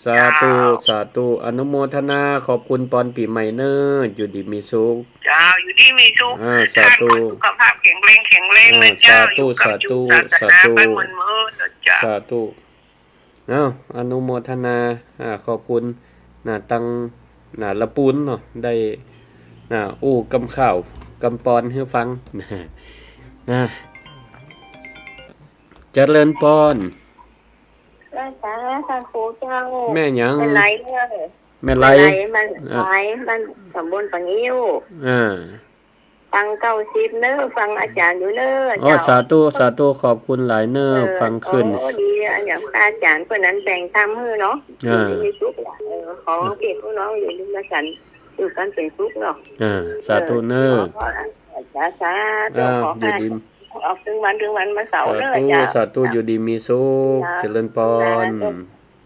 Speaker 3: สาธุ
Speaker 4: เจ้า
Speaker 3: สาธุ อนุโมทนาขอบคุณปอนปีใหม่เนออยู่ดีมีสุข
Speaker 4: เจ้าอยู่ที่มีสุข
Speaker 3: สาธุ
Speaker 4: สุขภาพแข็งแรงนะเจ้าอยู่กับจุกศาสนาไปเหมือนเมื่อเจ้า
Speaker 3: สาธุอนุโมทนาขอบคุณตังละปูนเนาะได้อู้กำข่าวกำปอนให้ฟังเจริญปอน
Speaker 2: รักษาทางครูเจ้า
Speaker 3: แม่หยัง
Speaker 2: เป็นไรเนี่ย
Speaker 3: แม่ไร
Speaker 2: มันไรมันสมบูรณ์ปังยิ้ว
Speaker 3: อ่า
Speaker 2: ฟัง90เนอฟังอาจารย์อยู่เนอ
Speaker 3: อ๋อสาธุสาธุขอบคุณหลายเนอฟังขึ้น
Speaker 2: โอ้ดีอันอย่างอาจารย์คนนั้นแบ่งทำมือเนาะมีสุขขอเก็บพวกน้องอยู่ด้วยกันอยู่กันเป็นสุขเนาะ
Speaker 3: สาธุเนอ
Speaker 2: สาธุขอ
Speaker 3: อยู่
Speaker 2: ให้
Speaker 3: ดี
Speaker 2: ออกถึงวันมาเสาร์
Speaker 3: สา
Speaker 2: เนอ
Speaker 3: ธุ
Speaker 2: จ้า
Speaker 3: สาธุอยู่ดีมีสุขเจริญปอน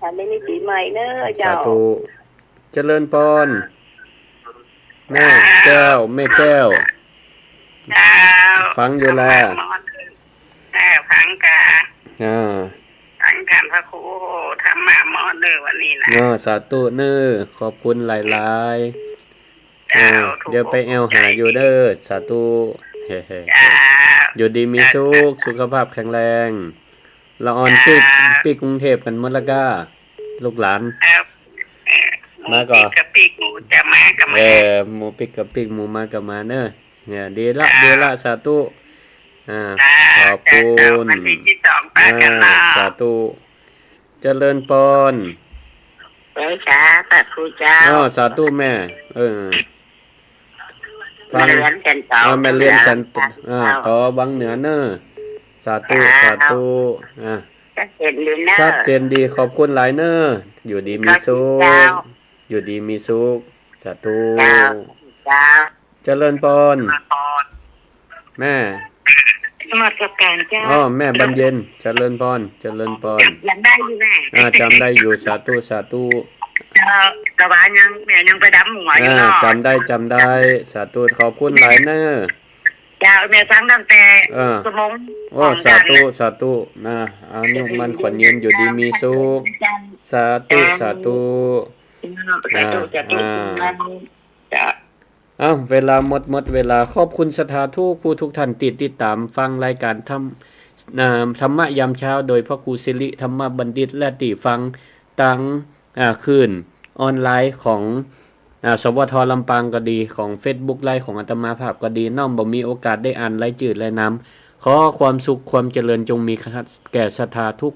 Speaker 2: ฉันได้มีปีใหม่เนอ
Speaker 3: สา
Speaker 2: เจ้า
Speaker 3: ธุเจริญปอนแม่แก้วแม่แก้ว
Speaker 4: เจ้า
Speaker 3: ฟังอยู่แล้ว
Speaker 4: ฟังกา
Speaker 3: อ่า
Speaker 4: ฟังการพระครูธรรมะหมอเด้อวันนี้นะ
Speaker 3: สาธุเนอขอบคุณหลายๆ
Speaker 4: เจ้า
Speaker 3: เดี๋ยวไปแอลหาอยู่เด้อสาธุเฮ้
Speaker 4: เจ้า
Speaker 3: อยู่ดีมีสุขสุขภาพแข็งแรงละออนปีกรุงเทพกันหมดละก้าลูกหลาน มาก่อน
Speaker 4: กะปิกหมูจะมากับแม่
Speaker 3: หมูปิกกับปิกหมูมากับมาเนอะเนี่ยดีละสาธุขอบคุณ
Speaker 4: วันที่2ปากันเนาะ
Speaker 3: สาธุเจริญปอน
Speaker 2: เจ้าจ้าพระครูเจ้า
Speaker 3: สาธุแม่ฟัง
Speaker 2: เรียนกันต่อ
Speaker 3: แม่เรียนสันต่อวังเหนือเนอะสาธุสาธุ
Speaker 2: จะเห็นหรือเนอ
Speaker 3: ชัดเจนดีขอบคุณหลายเนอะอยู่ดีมีสุขอยู่ดีมีสุขสาธุ
Speaker 2: เจ้า
Speaker 3: เจริญปอน แม่
Speaker 2: มาสการเจ้า
Speaker 3: แม่บรรเย็นเจริญพรเจริญพร
Speaker 2: ยังได้อยู่แม่
Speaker 3: จำได้อยู่สาธุสาธุ
Speaker 2: กระบายังแม่ยังไปดำหัวอยู่เนาะ
Speaker 3: จำได้สาธุขอบคุณหลายเนอะ
Speaker 2: เจ้าแม่ฟังตั้งแต่สมอง
Speaker 3: สาธุอายุมันขวัญยืนอยู่ดีมีสุขสาธุ
Speaker 2: สาธุ
Speaker 3: เวลาหมดเวลาขอบคุณสถาทูผู้ทุกท่านติดตามฟังรายการธรรมะยามเช้าโดยพระครูสิริธรรมบัณฑิตและติฟังตังคืนออนไลน์ของสวทลำปางก็ดีของ Facebook ไลฟ์ของอาตมาภาพก็ดีน้อมบ่มีโอกาสได้อ่านรายจืดรายน้ำขอความสุขความเจริญจงมีแก่ศรัทธาทุ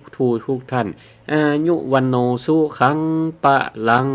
Speaker 3: กท่านอายุวันโนสุขังปะลัง